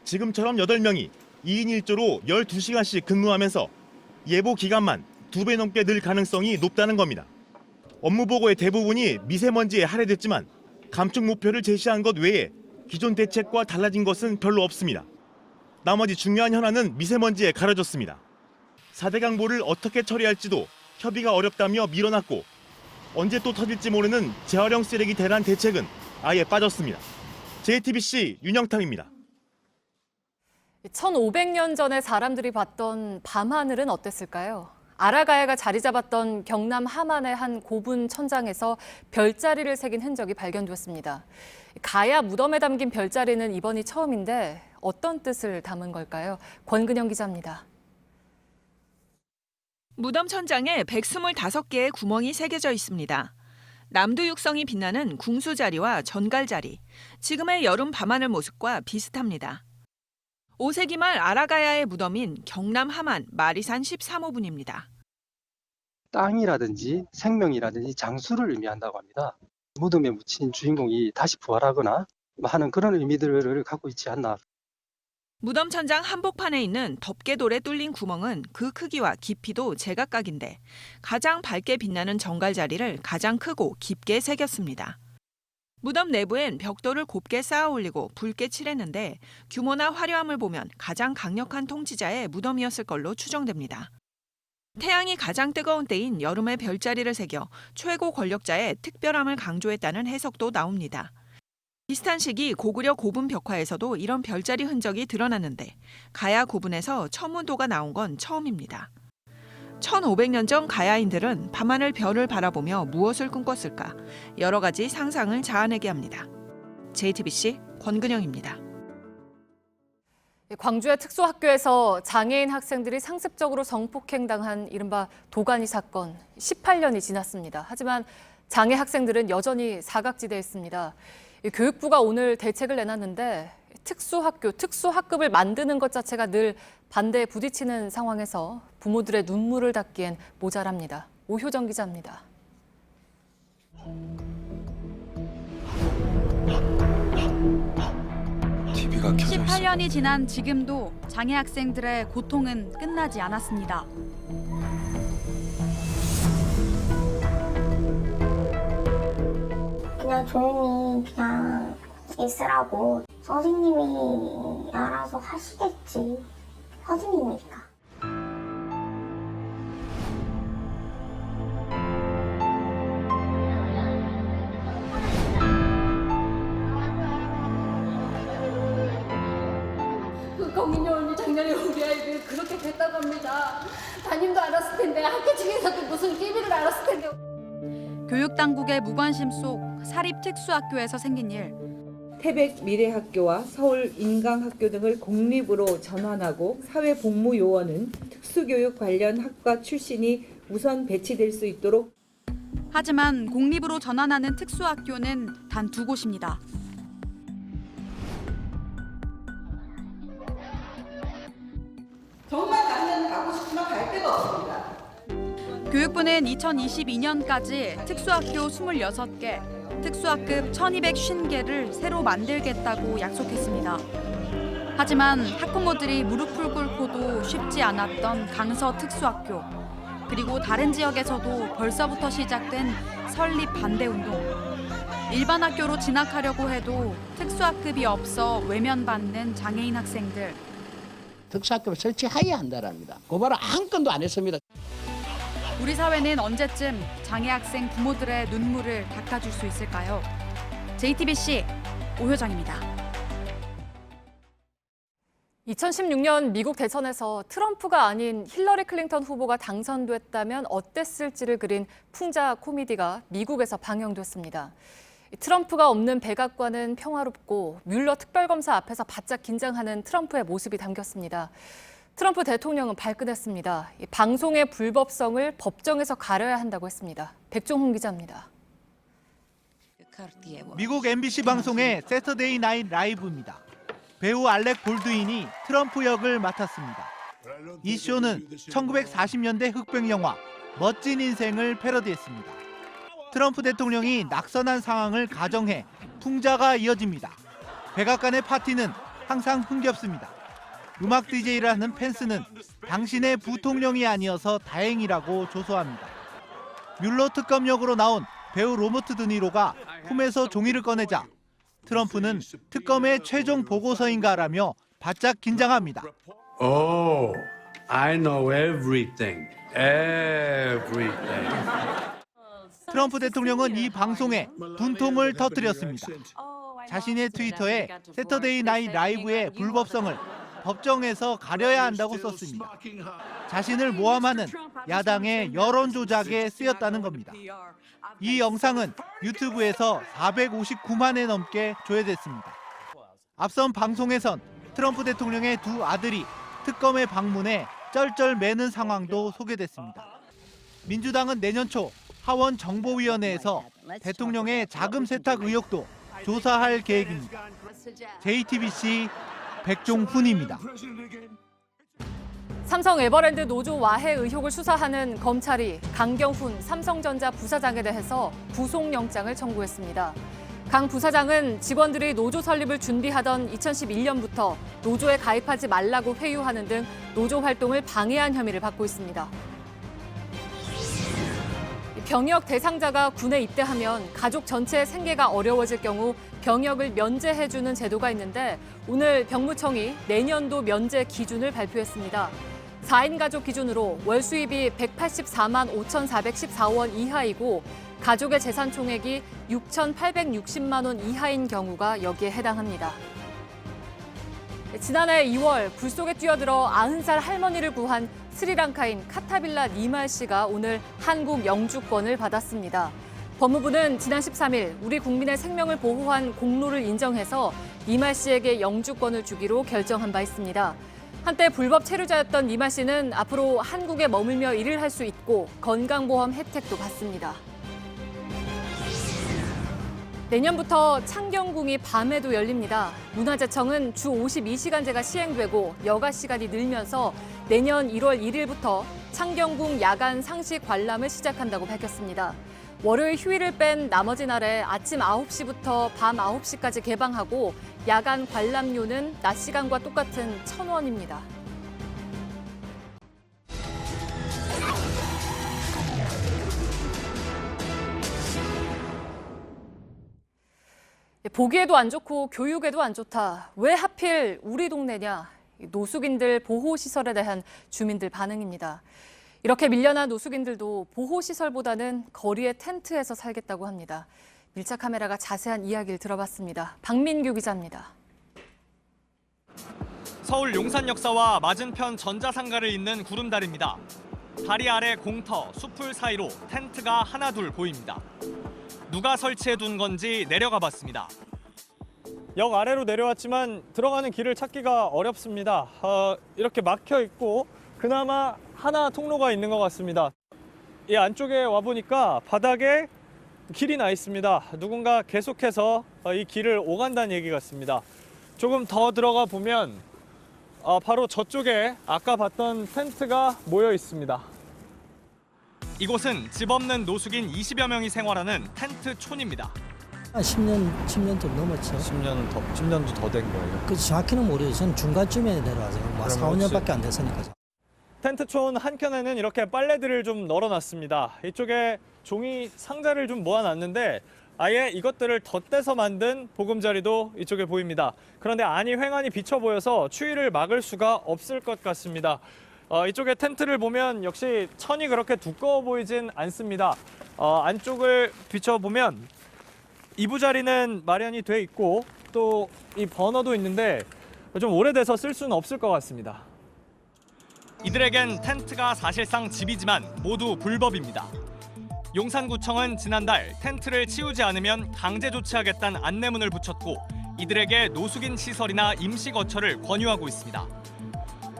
지금처럼 8명이 2인 1조로 12시간씩 근무하면서 예보 기간만 2배 넘게 늘 가능성이 높다는 겁니다. 업무 보고의 대부분이 미세먼지에 할애됐지만 감축 목표를 제시한 것 외에 기존 대책과 달라진 것은 별로 없습니다. 나머지 중요한 현안은 미세먼지에 가려졌습니다. 4대 강보를 어떻게 처리할지도 협의가 어렵다며 밀어놨고 언제 또 터질지 모르는 재활용 쓰레기 대란 대책은 아예 빠졌습니다. JTBC 윤영탁입니다. 1500년 전에 사람들이 봤던 밤하늘은 어땠을까요? 아라가야가 자리 잡았던 경남 함안의 한 고분 천장에서 별자리를 새긴 흔적이 발견됐습니다. 가야 무덤에 담긴 별자리는 이번이 처음인데 어떤 뜻을 담은 걸까요? 권근영 기자입니다. 무덤 천장에 125개의 구멍이 새겨져 있습니다. 남두 육성이 빛나는 궁수자리와 전갈자리, 지금의 여름 밤하늘 모습과 비슷합니다. 5세기 말 아라가야의 무덤인 경남 함안 마리산 13호분입니다. 땅이라든지 생명이라든지 장수를 의미한다고 합니다. 무덤에 묻힌 주인공이 다시 부활하거나 하는 그런 의미들을 갖고 있지 않나. 무덤 천장 한복판에 있는 덮개돌에 뚫린 구멍은 그 크기와 깊이도 제각각인데 가장 밝게 빛나는 정갈자리를 가장 크고 깊게 새겼습니다. 무덤 내부엔 벽돌을 곱게 쌓아 올리고 붉게 칠했는데 규모나 화려함을 보면 가장 강력한 통치자의 무덤이었을 걸로 추정됩니다. 태양이 가장 뜨거운 때인 여름에 별자리를 새겨 최고 권력자의 특별함을 강조했다는 해석도 나옵니다. 비슷한 시기 고구려 고분 벽화에서도 이런 별자리 흔적이 드러났는데 가야 고분에서 천문도가 나온 건 처음입니다. 1500년 전 가야인들은 밤하늘 별을 바라보며 무엇을 꿈꿨을까 여러 가지 상상을 자아내게 합니다. JTBC 권근영입니다. 광주의 특수학교에서 장애인 학생들이 상습적으로 성폭행당한 이른바 도가니 사건 18년이 지났습니다. 하지만 장애 학생들은 여전히 사각지대에 있습니다. 교육부가 오늘 대책을 내놨는데 특수학교, 특수학급을 만드는 것 자체가 늘 반대에 부딪히는 상황에서 부모들의 눈물을 닦기엔 모자랍니다. 오효정 기자입니다. 18년이 지난 지금도 장애 학생들의 고통은 끝나지 않았습니다. 그냥 조용히 그냥 있으라고. 선생님이 알아서 하시겠지. 선생님이니까. 거민이 언니 작년에 우리 아이들 그렇게 됐다고 합니다. 담임도 알았을 텐데 학교 측에서도 무슨 끼비를 알았을 텐데. 교육당국의 무관심 속 사립특수학교에서 생긴 일. 태백 미래학교와 서울 인강학교 등을 공립으로 전환하고 사회복무요원은 특수교육 관련 학과 출신이 우선 배치될 수 있도록. 하지만 공립으로 전환하는 특수학교는 단 2곳입니다. 정말 나는 가고 싶지만 갈 데가 없습니다. 교육부는 2022년까지 특수학교 26개, 특수학급 1250개를 새로 만들겠다고 약속했습니다. 하지만 학부모들이 무릎을 꿇고도 쉽지 않았던 강서 특수학교, 그리고 다른 지역에서도 벌써부터 시작된 설립 반대 운동. 일반 학교로 진학하려고 해도 특수학급이 없어 외면받는 장애인 학생들. 특수학교를 설치해야 한다랍니다. 고발을 한 건도 안 했습니다. 우리 사회는 언제쯤 장애 학생 부모들의 눈물을 닦아줄 수 있을까요? JTBC 오효정입니다. 2016년 미국 대선에서 트럼프가 아닌 힐러리 클린턴 후보가 당선됐다면 어땠을지를 그린 풍자 코미디가 미국에서 방영됐습니다. 트럼프가 없는 백악관은 평화롭고 뮬러 특별검사 앞에서 바짝 긴장하는 트럼프의 모습이 담겼습니다. 트럼프 대통령은 발끈했습니다. 방송의 불법성을 법정에서 가려야 한다고 했습니다. 백종훈 기자입니다. 미국 MBC 방송의 세터데이 나잇 라이브입니다. 배우 알렉 볼드윈이 트럼프 역을 맡았습니다. 이 쇼는 1940년대 흑백 영화 멋진 인생을 패러디했습니다. 트럼프 대통령이 낙선한 상황을 가정해 풍자가 이어집니다. 백악관의 파티는 항상 흥겹습니다. 음악 DJ를 하는 펜스는 당신의 부통령이 아니어서 다행이라고 조소합니다. 뮬러 특검 역으로 나온 배우 로버트 드니로가 품에서 종이를 꺼내자 트럼프는 특검의 최종 보고서인가라며 바짝 긴장합니다. Oh, I know everything. Everything. 트럼프 대통령은 이 방송에 분통을 터뜨렸습니다. 자신의 트위터에 세터데이 나잇 라이브의 불법성을 법정에서 가려야 한다고 썼습니다. 자신을 모함하는 야당의 여론 조작에 쓰였다는 겁니다. 이 영상은 유튜브에서 459만회 넘게 조회됐습니다. 앞선 방송에선 트럼프 대통령의 두 아들이 특검의 방문에 쩔쩔 매는 상황도 소개됐습니다. 민주당은 내년 초 하원 정보위원회에서 대통령의 자금 세탁 의혹도 조사할 계획입니다. JTBC 백종훈입니다. 삼성 에버랜드 노조 와해 의혹을 수사하는 검찰이 강경훈 삼성전자 부사장에 대해서 구속영장을 청구했습니다. 강 부사장은 직원들이 노조 설립을 준비하던 2011년부터 노조에 가입하지 말라고 회유하는 등 노조 활동을 방해한 혐의를 받고 있습니다. 병역 대상자가 군에 입대하면 가족 전체의 생계가 어려워질 경우 병역을 면제해주는 제도가 있는데 오늘 병무청이 내년도 면제 기준을 발표했습니다. 4인 가족 기준으로 월 수입이 184만 5,414원 이하이고 가족의 재산 총액이 6,860만 원 이하인 경우가 여기에 해당합니다. 지난해 2월 굴 속에 뛰어들어 90살 할머니를 구한 스리랑카인 카타빌라 니말 씨가 오늘 한국 영주권을 받았습니다. 법무부는 지난 13일 우리 국민의 생명을 보호한 공로를 인정해서 니말 씨에게 영주권을 주기로 결정한 바 있습니다. 한때 불법 체류자였던 니말 씨는 앞으로 한국에 머물며 일을 할 수 있고 건강보험 혜택도 받습니다. 내년부터 창경궁이 밤에도 열립니다. 문화재청은 주 52시간제가 시행되고 여가 시간이 늘면서 내년 1월 1일부터 창경궁 야간 상시 관람을 시작한다고 밝혔습니다. 월요일 휴일을 뺀 나머지 날에 아침 9시부터 밤 9시까지 개방하고 야간 관람료는 낮 시간과 똑같은 1,000원입니다. 보기에도 안 좋고 교육에도 안 좋다. 왜 하필 우리 동네냐? 노숙인들 보호시설에 대한 주민들 반응입니다. 이렇게 밀려난 노숙인들도 보호시설보다는 거리의 텐트에서 살겠다고 합니다. 밀착 카메라가 자세한 이야기를 들어봤습니다. 박민규 기자입니다. 서울 용산 역사와 맞은편 전자상가를 잇는 구름다리입니다. 다리 아래 공터, 숲풀 사이로 텐트가 하나둘 보입니다. 누가 설치해둔 건지 내려가 봤습니다. 역 아래로 내려왔지만 들어가는 길을 찾기가 어렵습니다. 이렇게 막혀 있고 그나마 하나 통로가 있는 것 같습니다. 이 안쪽에 와보니까 바닥에 길이 나 있습니다. 누군가 계속해서 이 길을 오간다는 얘기 같습니다. 조금 더 들어가 보면 바로 저쪽에 아까 봤던 텐트가 모여 있습니다. 이곳은 집 없는 노숙인 20여 명이 생활하는 텐트촌입니다. 한 10년 좀 넘었죠. 10년도 더 된 거예요. 그 정확히는 모르겠어요. 저는 중간쯤에 내려와서 뭐 4, 5년밖에 안 됐으니까. 텐트촌 한켠에는 이렇게 빨래들을 좀 널어놨습니다. 이쪽에 종이 상자를 좀 모아놨는데 아예 이것들을 덧대서 만든 보금자리도 이쪽에 보입니다. 그런데 안이 휑하니 비쳐 보여서 추위를 막을 수가 없을 것 같습니다. 이쪽에 텐트를 보면 역시 천이 그렇게 두꺼워 보이진 않습니다. 안쪽을 비춰보면 이부자리는 마련이 돼 있고 또 이 버너도 있는데 좀 오래돼서 쓸 수는 없을 것 같습니다. 이들에겐 텐트가 사실상 집이지만 모두 불법입니다. 용산구청은 지난달 텐트를 치우지 않으면 강제 조치하겠다는 안내문을 붙였고 이들에게 노숙인 시설이나 임시거처를 권유하고 있습니다.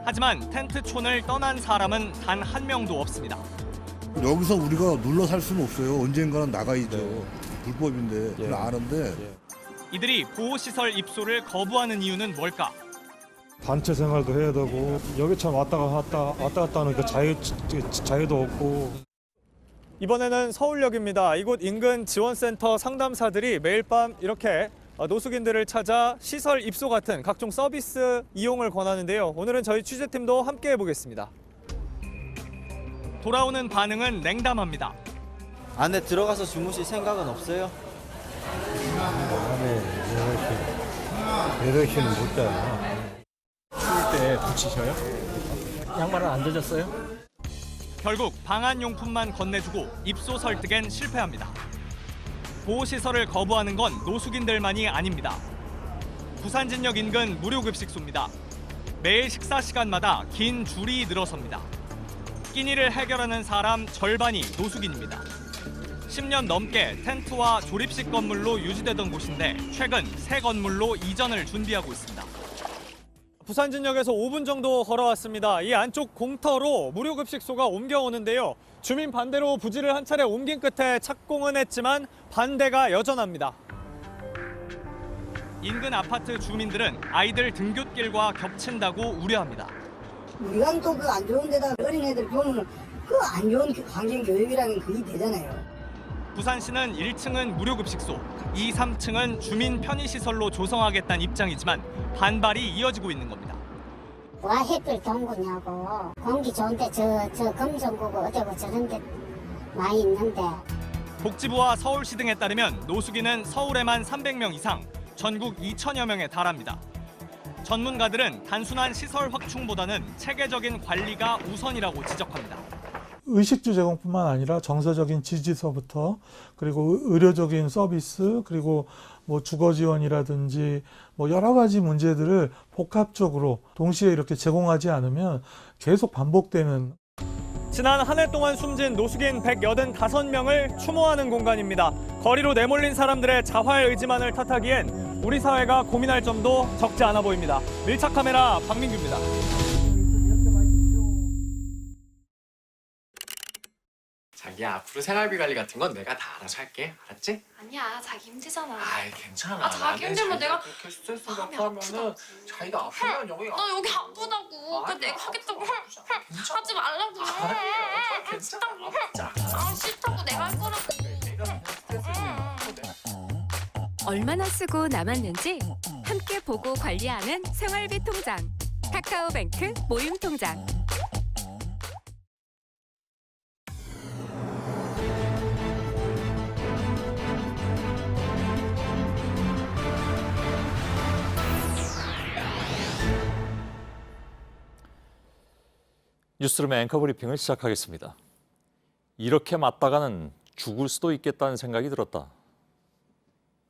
하지만 텐트촌을 떠난 사람은 단 한 명도 없습니다. 여기서 우리가 눌러 살 수는 없어요. 언젠가는 나가야죠. 불법인데 그걸 아는데. 이들이 보호시설 입소를 거부하는 이유는 뭘까? 단체 생활도 해야 되고 여기 참 왔다 갔다 하는 그 자유도 없고. 이번에는 서울역입니다. 이곳 인근 지원센터 상담사들이 매일 밤 이렇게 노숙인들을 찾아 시설 입소 같은 각종 서비스 이용을 권하는데요. 오늘은 저희 취재팀도 함께 해보겠습니다. 돌아오는 반응은 냉담합니다. 안에 들어가서 주무실 생각은 없어요? 안에 이렇게는 못 자요. 추울 때 붙이셔요? 양말은 안 젖었어요? 결국 방한용품만 건네주고 입소 설득엔 실패합니다. 보호시설을 거부하는 건 노숙인들만이 아닙니다. 부산진역 인근 무료급식소입니다. 매일 식사 시간마다 긴 줄이 늘어섭니다. 끼니를 해결하는 사람 절반이 노숙인입니다. 10년 넘게 텐트와 조립식 건물로 유지되던 곳인데 최근 새 건물로 이전을 준비하고 있습니다. 부산진역에서 5분 정도 걸어왔습니다. 이 안쪽 공터로 무료급식소가 옮겨오는데요. 주민 반대로 부지를 한 차례 옮긴 끝에 착공은 했지만 반대가 여전합니다. 인근 아파트 주민들은 아이들 등굣길과 겹친다고 우려합니다. 우리가 또 그 안 좋은 데다 어린애들 보면 그 안 좋은 환경 교육이라는 그게 되잖아요. 부산시는 1층은 무료급식소, 2, 3층은 주민 편의시설로 조성하겠다는 입장이지만 반발이 이어지고 있는 겁니다. 와 햇불 동구냐고 공기 좋은데 저 금정구고 어디고 저런 데 많이 있는데. 복지부와 서울시 등에 따르면 노숙인은 서울에만 300명 이상, 전국 2천여 명에 달합니다. 전문가들은 단순한 시설 확충보다는 체계적인 관리가 우선이라고 지적합니다. 의식주 제공뿐만 아니라 정서적인 지지서부터 그리고 의료적인 서비스 그리고 뭐 주거 지원이라든지 뭐 여러 가지 문제들을 복합적으로 동시에 이렇게 제공하지 않으면 계속 반복되는. 지난 한 해 동안 숨진 노숙인 185명을 추모하는 공간입니다. 거리로 내몰린 사람들의 자활 의지만을 탓하기엔 우리 사회가 고민할 점도 적지 않아 보입니다. 밀착 카메라 박민규입니다. 자기야, 앞으로 생활비 관리 같은 건 내가 다 알아서 할게. 알았지? 아니야, 자기 힘들잖아. 아이, 괜찮아. 자기 힘들면 내가 그렇게 스트레스 받고 하면은 자기가 아프면 여기 나 여기 아프다고. 그 내가 하겠다고. 하지 말라고. 싫다고. 싫다고 내가 할 거라고. 얼마나 쓰고 남았는지 함께 보고 관리하는 생활비 통장. 카카오뱅크 모임 통장. 뉴스룸의 앵커 브리핑을 시작하겠습니다. 이렇게 맞다가는 죽을 수도 있겠다는 생각이 들었다.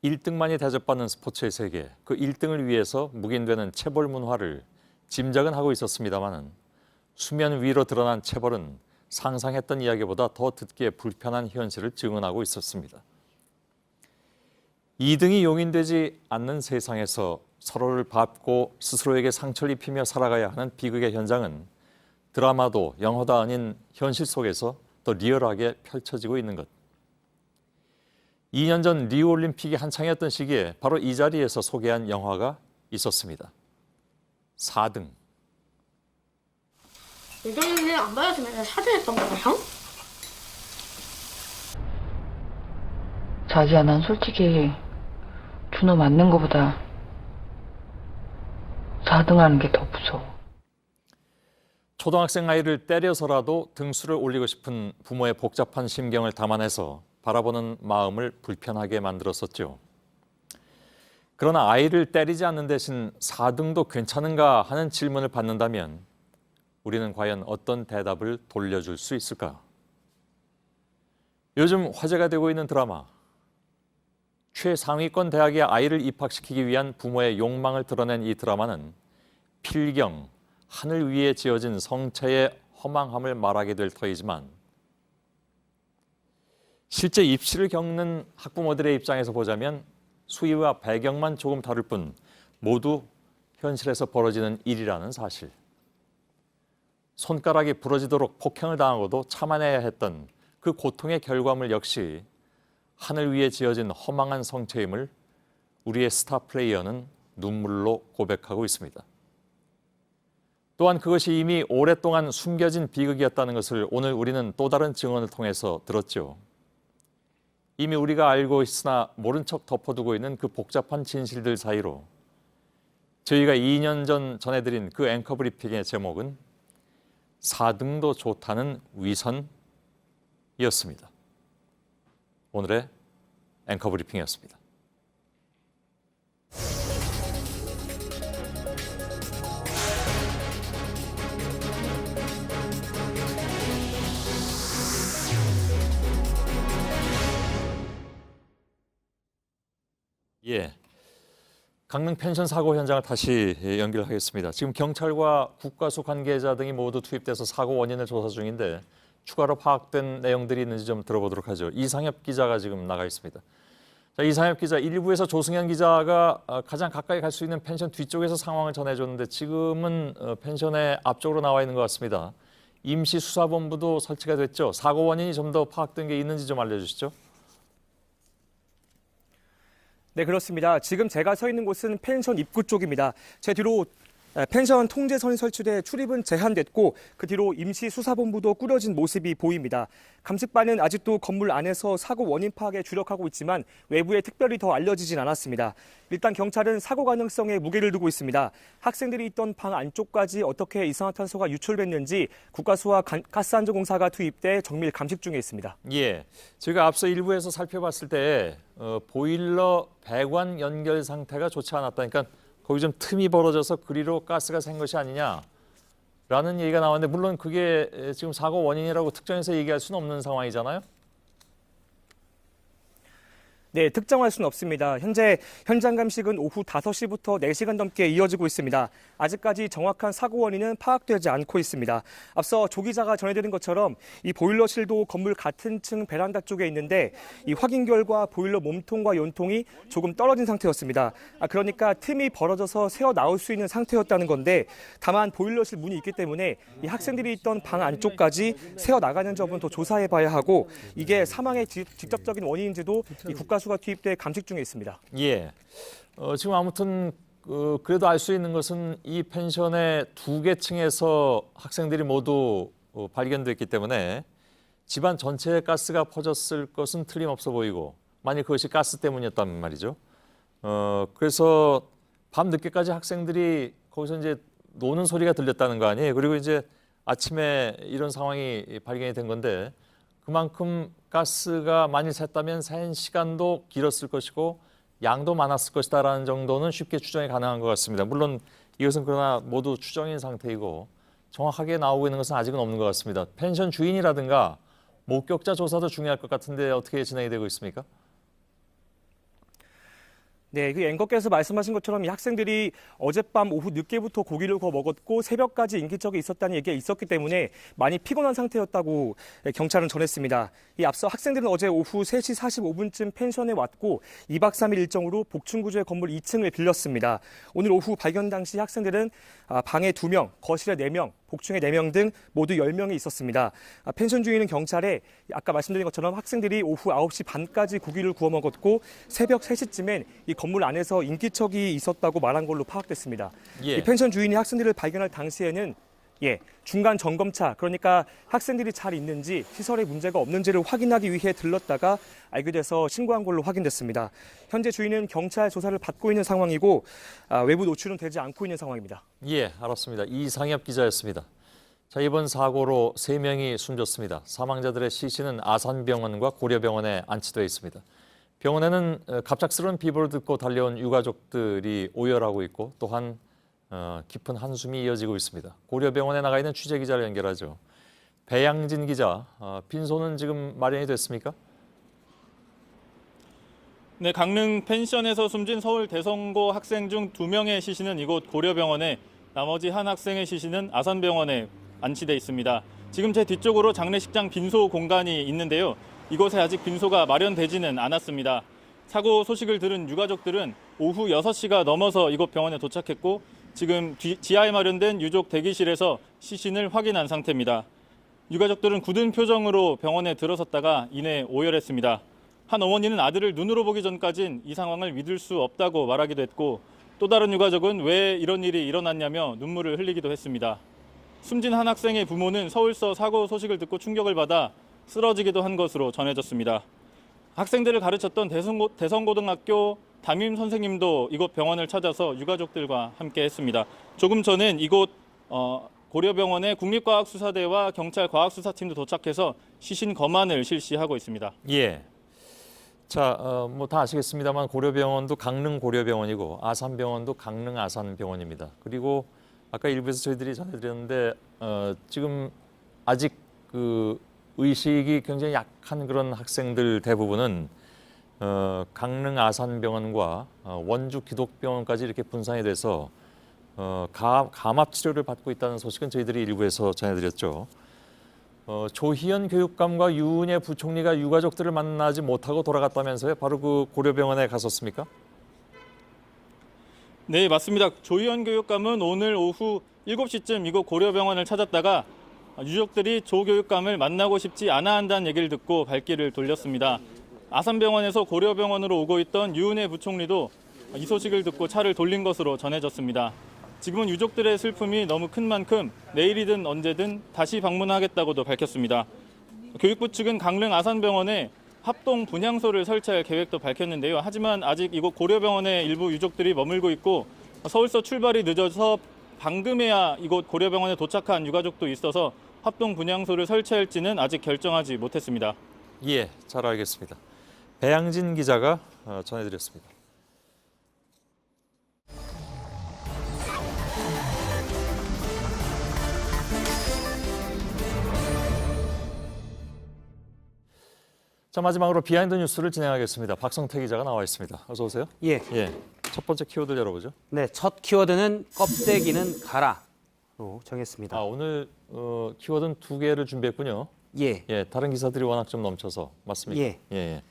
1등만이 대접받는 스포츠의 세계, 그 1등을 위해서 묵인되는 체벌 문화를 짐작은 하고 있었습니다마는 수면 위로 드러난 체벌은 상상했던 이야기보다 더 듣기에 불편한 현실을 증언하고 있었습니다. 이등이 용인되지 않는 세상에서 서로를 밟고 스스로에게 상처를 입히며 살아가야 하는 비극의 현장은 드라마도 영화도 아닌 현실 속에서 더 리얼하게 펼쳐지고 있는 것. 2년 전 리우올림픽이 한창이었던 시기에 바로 이 자리에서 소개한 영화가 있었습니다. 4등. 예전에는 안 받았으면 사죄했던 거야? 자지야, 난 솔직히 준호 맞는 거보다 4등하는 게 더 무서워. 초등학생 아이를 때려서라도 등수를 올리고 싶은 부모의 복잡한 심경을 담아내서 바라보는 마음을 불편하게 만들었었죠. 그러나 아이를 때리지 않는 대신 4등도 괜찮은가 하는 질문을 받는다면 우리는 과연 어떤 대답을 돌려줄 수 있을까? 요즘 화제가 되고 있는 드라마. 최상위권 대학에 아이를 입학시키기 위한 부모의 욕망을 드러낸 이 드라마는 필경, 하늘 위에 지어진 성체의 허망함을 말하게 될 터이지만 실제 입시를 겪는 학부모들의 입장에서 보자면 수위와 배경만 조금 다를 뿐 모두 현실에서 벌어지는 일이라는 사실. 손가락이 부러지도록 폭행을 당하고도 참아내야 했던 그 고통의 결과물 역시 하늘 위에 지어진 허망한 성체임을 우리의 스타 플레이어는 눈물로 고백하고 있습니다. 또한 그것이 이미 오랫동안 숨겨진 비극이었다는 것을 오늘 우리는 또 다른 증언을 통해서 들었죠. 이미 우리가 알고 있으나 모른 척 덮어두고 있는 그 복잡한 진실들 사이로 저희가 2년 전 전해드린 그 앵커 브리핑의 제목은 4등도 좋다는 위선이었습니다. 오늘의 앵커 브리핑이었습니다. 예, 강릉 펜션 사고 현장을 다시 연결하겠습니다. 지금 경찰과 국가수 관계자 등이 모두 투입돼서 사고 원인을 조사 중인데 추가로 파악된 내용들이 있는지 좀 들어보도록 하죠. 이상엽 기자가 지금 나가 있습니다. 자, 이상엽 기자, 1부에서 조승현 기자가 가장 가까이 갈 수 있는 펜션 뒤쪽에서 상황을 전해줬는데 지금은 펜션의 앞쪽으로 나와 있는 것 같습니다. 임시수사본부도 설치가 됐죠. 사고 원인이 좀 더 파악된 게 있는지 좀 알려주시죠. 네, 그렇습니다. 지금 제가 서 있는 곳은 펜션 입구 쪽입니다. 제 뒤로 펜션 통제선이 설치돼 출입은 제한됐고 그 뒤로 임시수사본부도 꾸려진 모습이 보입니다. 감식반은 아직도 건물 안에서 사고 원인 파악에 주력하고 있지만 외부에 특별히 더 알려지진 않았습니다. 일단 경찰은 사고 가능성에 무게를 두고 있습니다. 학생들이 있던 방 안쪽까지 어떻게 이산화탄소가 유출됐는지 국가수와 가스안전공사가 투입돼 정밀 감식 중에 있습니다. 예, 저희가 앞서 1부에서 살펴봤을 때 보일러 배관 연결 상태가 좋지 않았다니까 거기 좀 틈이 벌어져서 그리로 가스가 샌 것이 아니냐라는 얘기가 나왔는데 물론 그게 지금 사고 원인이라고 특정해서 얘기할 수는 없는 상황이잖아요. 네, 특정할 수는 없습니다. 현재 현장 감식은 오후 5시부터 4시간 넘게 이어지고 있습니다. 아직까지 정확한 사고 원인은 파악되지 않고 있습니다. 앞서 조 기자가 전해드린 것처럼 이 보일러실도 건물 같은 층 베란다 쪽에 있는데 이 확인 결과 보일러 몸통과 연통이 조금 떨어진 상태였습니다. 그러니까 틈이 벌어져서 새어 나올 수 있는 상태였다는 건데 다만 보일러실 문이 있기 때문에 이 학생들이 있던 방 안쪽까지 새어 나가는 점은 더 조사해 봐야 하고 이게 사망의 직접적인 원인인지도 이 국가수가 투입돼 감식 중에 있습니다. 예, 지금 아무튼 그래도 알 수 있는 것은 이 펜션의 2개 층에서 학생들이 모두 발견됐기 때문에 집안 전체에 가스가 퍼졌을 것은 틀림없어 보이고 만약 그것이 가스 때문이었다면 말이죠. 그래서 밤 늦게까지 학생들이 거기서 이제 노는 소리가 들렸다는 거 아니에요. 그리고 이제 아침에 이런 상황이 발견이 된 건데 그만큼 가스가 많이 샜다면 샌 시간도 길었을 것이고 양도 많았을 것이다라는 정도는 쉽게 추정이 가능한 것 같습니다. 물론 이것은 그러나 모두 추정인 상태이고 정확하게 나오고 있는 것은 아직은 없는 것 같습니다. 펜션 주인이라든가 목격자 조사도 중요할 것 같은데 어떻게 진행이 되고 있습니까? 네, 그 앵커께서 말씀하신 것처럼 이 학생들이 어젯밤 오후 늦게부터 고기를 구워 먹었고 새벽까지 인기척이 있었다는 얘기가 있었기 때문에 많이 피곤한 상태였다고 경찰은 전했습니다. 이 앞서 학생들은 어제 오후 3시 45분쯤 펜션에 왔고 2박 3일 일정으로 복층구조의 건물 2층을 빌렸습니다. 오늘 오후 발견 당시 학생들은 방에 2명, 거실에 4명, 복층에 4명 등 모두 10명이 있었습니다. 펜션 주인은 경찰에 아까 말씀드린 것처럼 학생들이 오후 9시 반까지 고기를 구워 먹었고 새벽 3시쯤엔 이 건물 안에서 인기척이 있었다고 말한 걸로 파악됐습니다. 예. 이 펜션 주인이 학생들을 발견할 당시에는 중간 점검차, 그러니까 학생들이 잘 있는지 시설에 문제가 없는지를 확인하기 위해 들렀다가 알게 돼서 신고한 걸로 확인됐습니다. 현재 주인은 경찰 조사를 받고 있는 상황이고 외부 노출은 되지 않고 있는 상황입니다. 예, 알았습니다. 이상엽 기자였습니다. 자, 이번 사고로 3명이 숨졌습니다. 사망자들의 시신은 아산병원과 고려병원에 안치되어 있습니다. 병원에는 갑작스러운 비보를 듣고 달려온 유가족들이 오열하고 있고 또한 깊은 한숨이 이어지고 있습니다. 고려병원에 나가 있는 취재기자를 연결하죠. 배양진 기자, 빈소는 지금 마련이 됐습니까? 네, 강릉 펜션에서 숨진 서울 대성고 학생 중 2명의 시신은 이곳 고려병원에, 나머지 한 학생의 시신은 아산병원에 안치돼 있습니다. 지금 제 뒤쪽으로 장례식장 빈소 공간이 있는데요. 이곳에 아직 빈소가 마련되지는 않았습니다. 사고 소식을 들은 유가족들은 오후 6시가 넘어서 이곳 병원에 도착했고 지금 지하에 마련된 유족 대기실에서 시신을 확인한 상태입니다. 유가족들은 굳은 표정으로 병원에 들어섰다가 이내 오열했습니다. 한 어머니는 아들을 눈으로 보기 전까진 이 상황을 믿을 수 없다고 말하기도 했고 또 다른 유가족은 왜 이런 일이 일어났냐며 눈물을 흘리기도 했습니다. 숨진 한 학생의 부모는 서울서 사고 소식을 듣고 충격을 받아 쓰러지기도 한 것으로 전해졌습니다. 학생들을 가르쳤던 대성고등학교 담임 선생님도 이곳 병원을 찾아서 유가족들과 함께 했습니다. 조금 전엔 이곳 고려병원의 국립과학수사대와 경찰 과학수사팀도 도착해서 시신 검안을 실시하고 있습니다. 예. 자, 뭐 다 아시겠습니다만 고려병원도 강릉 고려병원이고 아산병원도 강릉 아산병원입니다. 그리고 아까 일부에서 저희들이 전해드렸는데 지금 아직 그 의식이 굉장히 약한 그런 학생들 대부분은 강릉 아산병원과 원주 기독병원까지 이렇게 분산이 돼서 감압 치료를 받고 있다는 소식은 저희들이 일부에서 전해드렸죠. 조희연 교육감과 유은혜 부총리가 유가족들을 만나지 못하고 돌아갔다면서요? 바로 그 고려병원에 갔었습니까? 네, 맞습니다. 조희연 교육감은 오늘 오후 7시쯤 이곳 고려병원을 찾았다가 유족들이 조 교육감을 만나고 싶지 않아 한다는 얘기를 듣고 발길을 돌렸습니다. 아산병원에서 고려병원으로 오고 있던 유은혜 부총리도 이 소식을 듣고 차를 돌린 것으로 전해졌습니다. 지금은 유족들의 슬픔이 너무 큰 만큼 내일이든 언제든 다시 방문하겠다고도 밝혔습니다. 교육부 측은 강릉 아산병원에 합동 분향소를 설치할 계획도 밝혔는데요. 하지만 아직 이곳 고려병원에 일부 유족들이 머물고 있고 서울서 출발이 늦어서 방금에야 이곳 고려병원에 도착한 유가족도 있어서 합동 분향소를 설치할지는 아직 결정하지 못했습니다. 예, 잘 알겠습니다. 배양진 기자가 전해드렸습니다. 자, 마지막으로 비하인드 뉴스를 진행하겠습니다. 박성태 기자가 나와 있습니다. 어서 오세요. 예. 첫 번째 키워드 열어보죠. 네, 첫 키워드는 껍데기는 가라로 정했습니다. 오늘 키워드는 2개를 준비했군요. 예. 다른 기사들이 워낙 좀 넘쳐서 맞습니까? 예.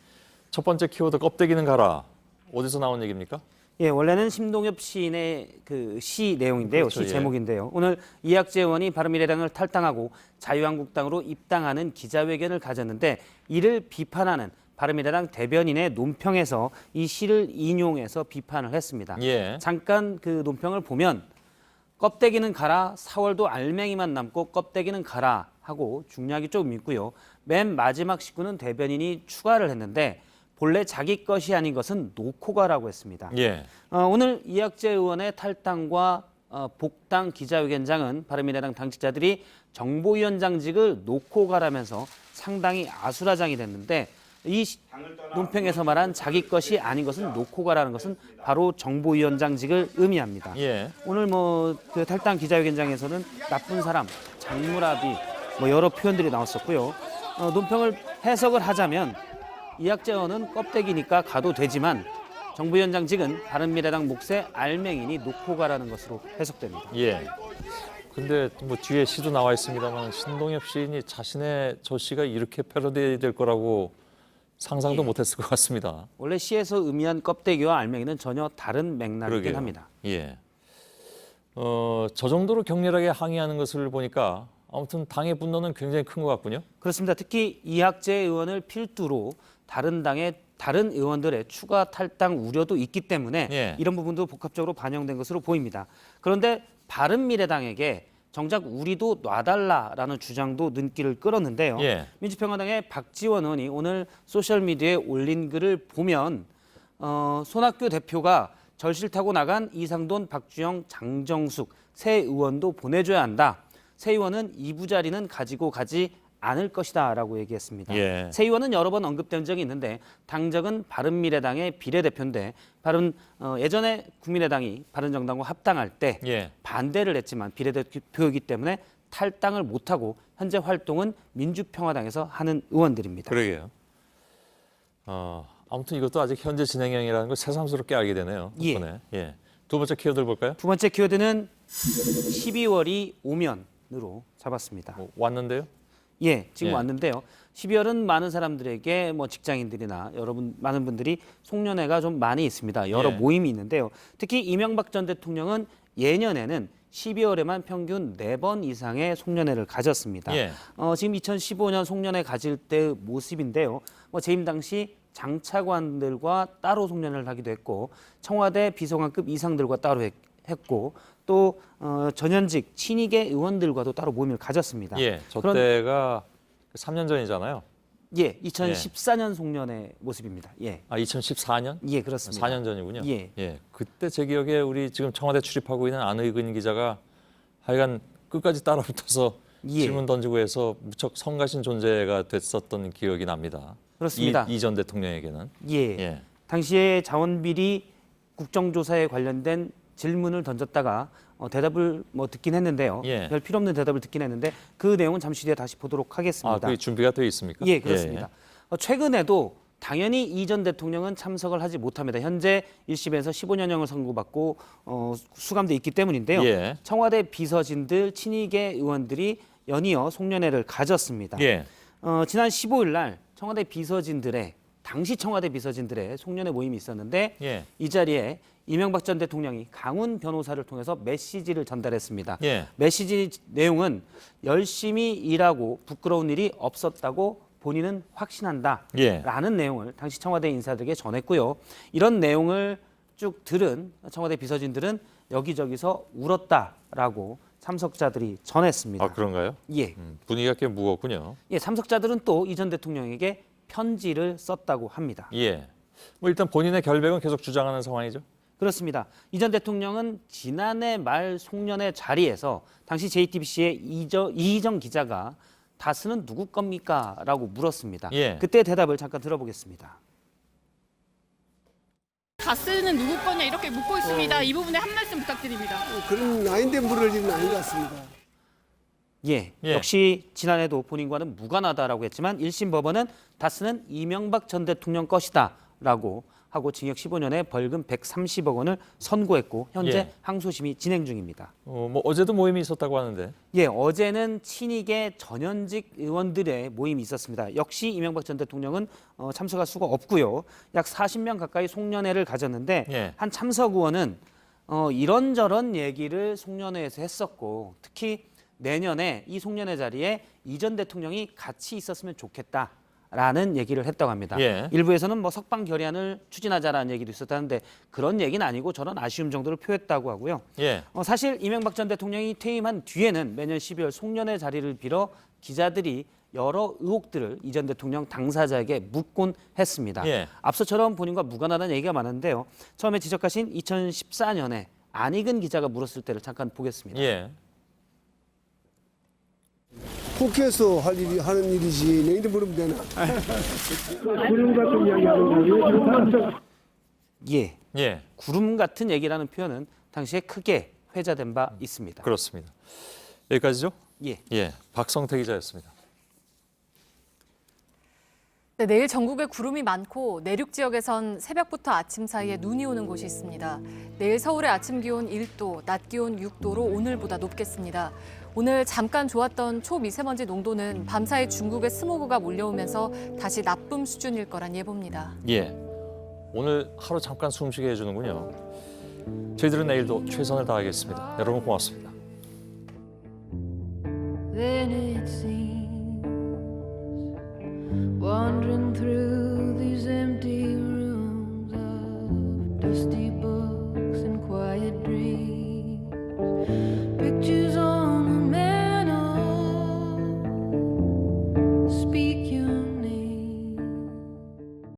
첫 번째 키워드 껍데기는 가라. 어디서 나온 얘기입니까? 예, 원래는 심동엽 시인의 그 시 내용인데요. 그렇죠, 시 제목인데요. 오늘 이학재 의원이 바른미래당을 탈당하고 자유한국당으로 입당하는 기자회견을 가졌는데 이를 비판하는 바른미래당 대변인의 논평에서 이 시를 인용해서 비판을 했습니다. 잠깐 그 논평을 보면 껍데기는 가라, 4월도 알맹이만 남고 껍데기는 가라 하고 중략이 조금 있고요. 맨 마지막 시구는 대변인이 추가를 했는데 본래 자기 것이 아닌 것은 놓고 가라고 했습니다. 오늘 이학재 의원의 탈당과 복당 기자회견장은 바른미래당 당직자들이 정보위원장직을 놓고 가라면서 상당히 아수라장이 됐는데 이 논평에서 말한 자기 것이 아닌 것은 놓고 가라는 것은 바로 정보위원장직을 의미합니다. 오늘 그 탈당 기자회견장에서는 나쁜 사람, 장무라비 여러 표현들이 나왔었고요. 논평을 해석을 하자면 이학재 의원은 껍데기니까 가도 되지만 정부 현장직은 바른미래당 몫의 알맹이니 놓고 가라는 것으로 해석됩니다. 예. 근데 뭐 뒤에 시도 나와 있습니다만 신동엽 시인이 자신의 저 시가 이렇게 패러디될 거라고 상상도 못했을 것 같습니다. 원래 시에서 의미한 껍데기와 알맹이는 전혀 다른 맥락이긴 그러게요. 합니다. 예. 저 정도로 격렬하게 항의하는 것을 보니까 아무튼 당의 분노는 굉장히 큰 것 같군요. 그렇습니다. 특히 이학재 의원을 필두로 다른 당의 다른 의원들의 추가 탈당 우려도 있기 때문에 예. 이런 부분도 복합적으로 반영된 것으로 보입니다. 그런데 바른미래당에게 정작 우리도 놔달라라는 주장도 눈길을 끌었는데요. 예. 민주평화당의 박지원 의원이 오늘 소셜미디어에 올린 글을 보면 손학규 대표가 절실 타고 나간 이상돈, 박주영, 장정숙 새 의원도 보내줘야 한다. 새 의원은 2부 자리는 가지고 가지 않을 것이다라고 얘기했습니다. 예. 새 의원은 여러 번 언급된 적이 있는데 당적은 바른미래당의 비례대표인데 예전에 국민의당이 바른정당과 합당할 때 예. 반대를 했지만 비례대표이기 때문에 탈당을 못하고 현재 활동은 민주평화당에서 하는 의원들입니다. 그러게요. 아무튼 이것도 아직 현재 진행형이라는 걸 새삼스럽게 알게 되네요. 덕분에. 예. 두 번째 키워드를 볼까요? 두 번째 키워드는 12월이 오면으로 잡았습니다. 왔는데요? 예, 지금 예. 왔는데요. 12월은 많은 사람들에게 직장인들이나 많은 분들이 송년회가 좀 많이 있습니다. 여러 예. 모임이 있는데요. 특히 이명박 전 대통령은 예년에는 12월에만 평균 4번 이상의 송년회를 가졌습니다. 예. 지금 2015년 송년회 가질 때의 모습인데요. 재임 당시 장차관들과 따로 송년회를 하기도 했고 청와대 비서관급 이상들과 따로 했고 또 전현직 친이계 의원들과도 따로 모임을 가졌습니다. 예, 저 때가 3년 전이잖아요. 예, 2014년 송년회 모습입니다. 예. 아, 2014년? 예, 그렇습니다. 4년 전이군요. 예. 그때 제 기억에 우리 지금 청와대 출입하고 있는 안의근 기자가 하여간 끝까지 따라붙어서 질문 던지고 해서 무척 성가신 존재가 됐었던 기억이 납니다. 그렇습니다. 이 전 대통령에게는. 예. 당시에 자원비리 국정조사에 관련된 질문을 던졌다가 대답을 듣긴 했는데요. 예. 별 필요 없는 대답을 듣긴 했는데 그 내용은 잠시 뒤에 다시 보도록 하겠습니다. 아, 그게 준비가 되어 있습니까? 예, 그렇습니다. 최근에도 당연히 이 전 대통령은 참석을 하지 못합니다. 현재 1심에서 15년형을 선고받고 수감돼 있기 때문인데요. 예. 청와대 비서진들, 친이계 의원들이 연이어 송년회를 가졌습니다. 예. 지난 15일 날 당시 청와대 비서진들의 송년회 모임이 있었는데 예. 이 자리에 이명박 전 대통령이 강훈 변호사를 통해서 메시지를 전달했습니다. 예. 메시지 내용은 열심히 일하고 부끄러운 일이 없었다고 본인은 확신한다라는 내용을 당시 청와대 인사들에게 전했고요. 이런 내용을 쭉 들은 청와대 비서진들은 여기저기서 울었다라고 참석자들이 전했습니다. 아, 그런가요? 예. 분위기가 꽤 무겁군요. 예, 참석자들은 또 이 전 대통령에게 편지를 썼다고 합니다. 예. 일단 본인의 결백은 계속 주장하는 상황이죠. 그렇습니다. 이 전 대통령은 지난해 말 송년회 자리에서 당시 JTBC의 이희정 기자가 다스는 누구 겁니까? 라고 물었습니다. 예. 그때 대답을 잠깐 들어보겠습니다. 다스는 누구 거냐 이렇게 묻고 있습니다. 이 부분에 한 말씀 부탁드립니다. 그런 아닌데 물을 일은 아닌 것 같습니다. 예, 역시 지난해도 본인과는 무관하다라고 했지만 1심 법원은 다스는 이명박 전 대통령 것이다라고 하고 징역 15년에 벌금 130억 원을 선고했고 현재 항소심이 진행 중입니다. 어제도 모임이 있었다고 하는데. 예, 어제는 친이계 전현직 의원들의 모임이 있었습니다. 역시 이명박 전 대통령은 참석할 수가 없고요. 약 40명 가까이 송년회를 가졌는데 한 참석 의원은 이런저런 얘기를 송년회에서 했었고 특히 내년에 이 송년회 자리에 이 전 대통령이 같이 있었으면 좋겠다라는 얘기를 했다고 합니다. 일부에서는 석방 결의안을 추진하자라는 얘기도 있었다는데 그런 얘기는 아니고 저런 아쉬움 정도를 표했다고 하고요. 사실 이명박 전 대통령이 퇴임한 뒤에는 매년 12월 송년회 자리를 빌어 기자들이 여러 의혹들을 이 전 대통령 당사자에게 묻곤 했습니다. 앞서처럼 본인과 무관하다는 얘기가 많은데요. 처음에 지적하신 2014년에 안희근 기자가 물었을 때를 잠깐 보겠습니다. 국회에서 하는 일이지 내인데 물으면 되나? 구름 같은 이야기 하는 거예요. 예. 구름 같은 얘기라는 표현은 당시에 크게 회자된 바 있습니다. 그렇습니다. 여기까지죠? 예. 박성태 기자였습니다. 네, 내일 전국에 구름이 많고 내륙 지역에선 새벽부터 아침 사이에 눈이 오는 곳이 있습니다. 내일 서울의 아침 기온 1도, 낮 기온 6도로 오늘보다 높겠습니다. 오늘 잠깐 좋았던 초미세먼지 농도는 밤사이 중국의 스모그가 몰려오면서 다시 나쁨 수준일 거란 예보입니다. 예, 오늘 하루 잠깐 숨쉬게 해주는군요. 저희들은 내일도 최선을 다하겠습니다. 여러분 고맙습니다. Then it seems wandering through these empty rooms of dusty books.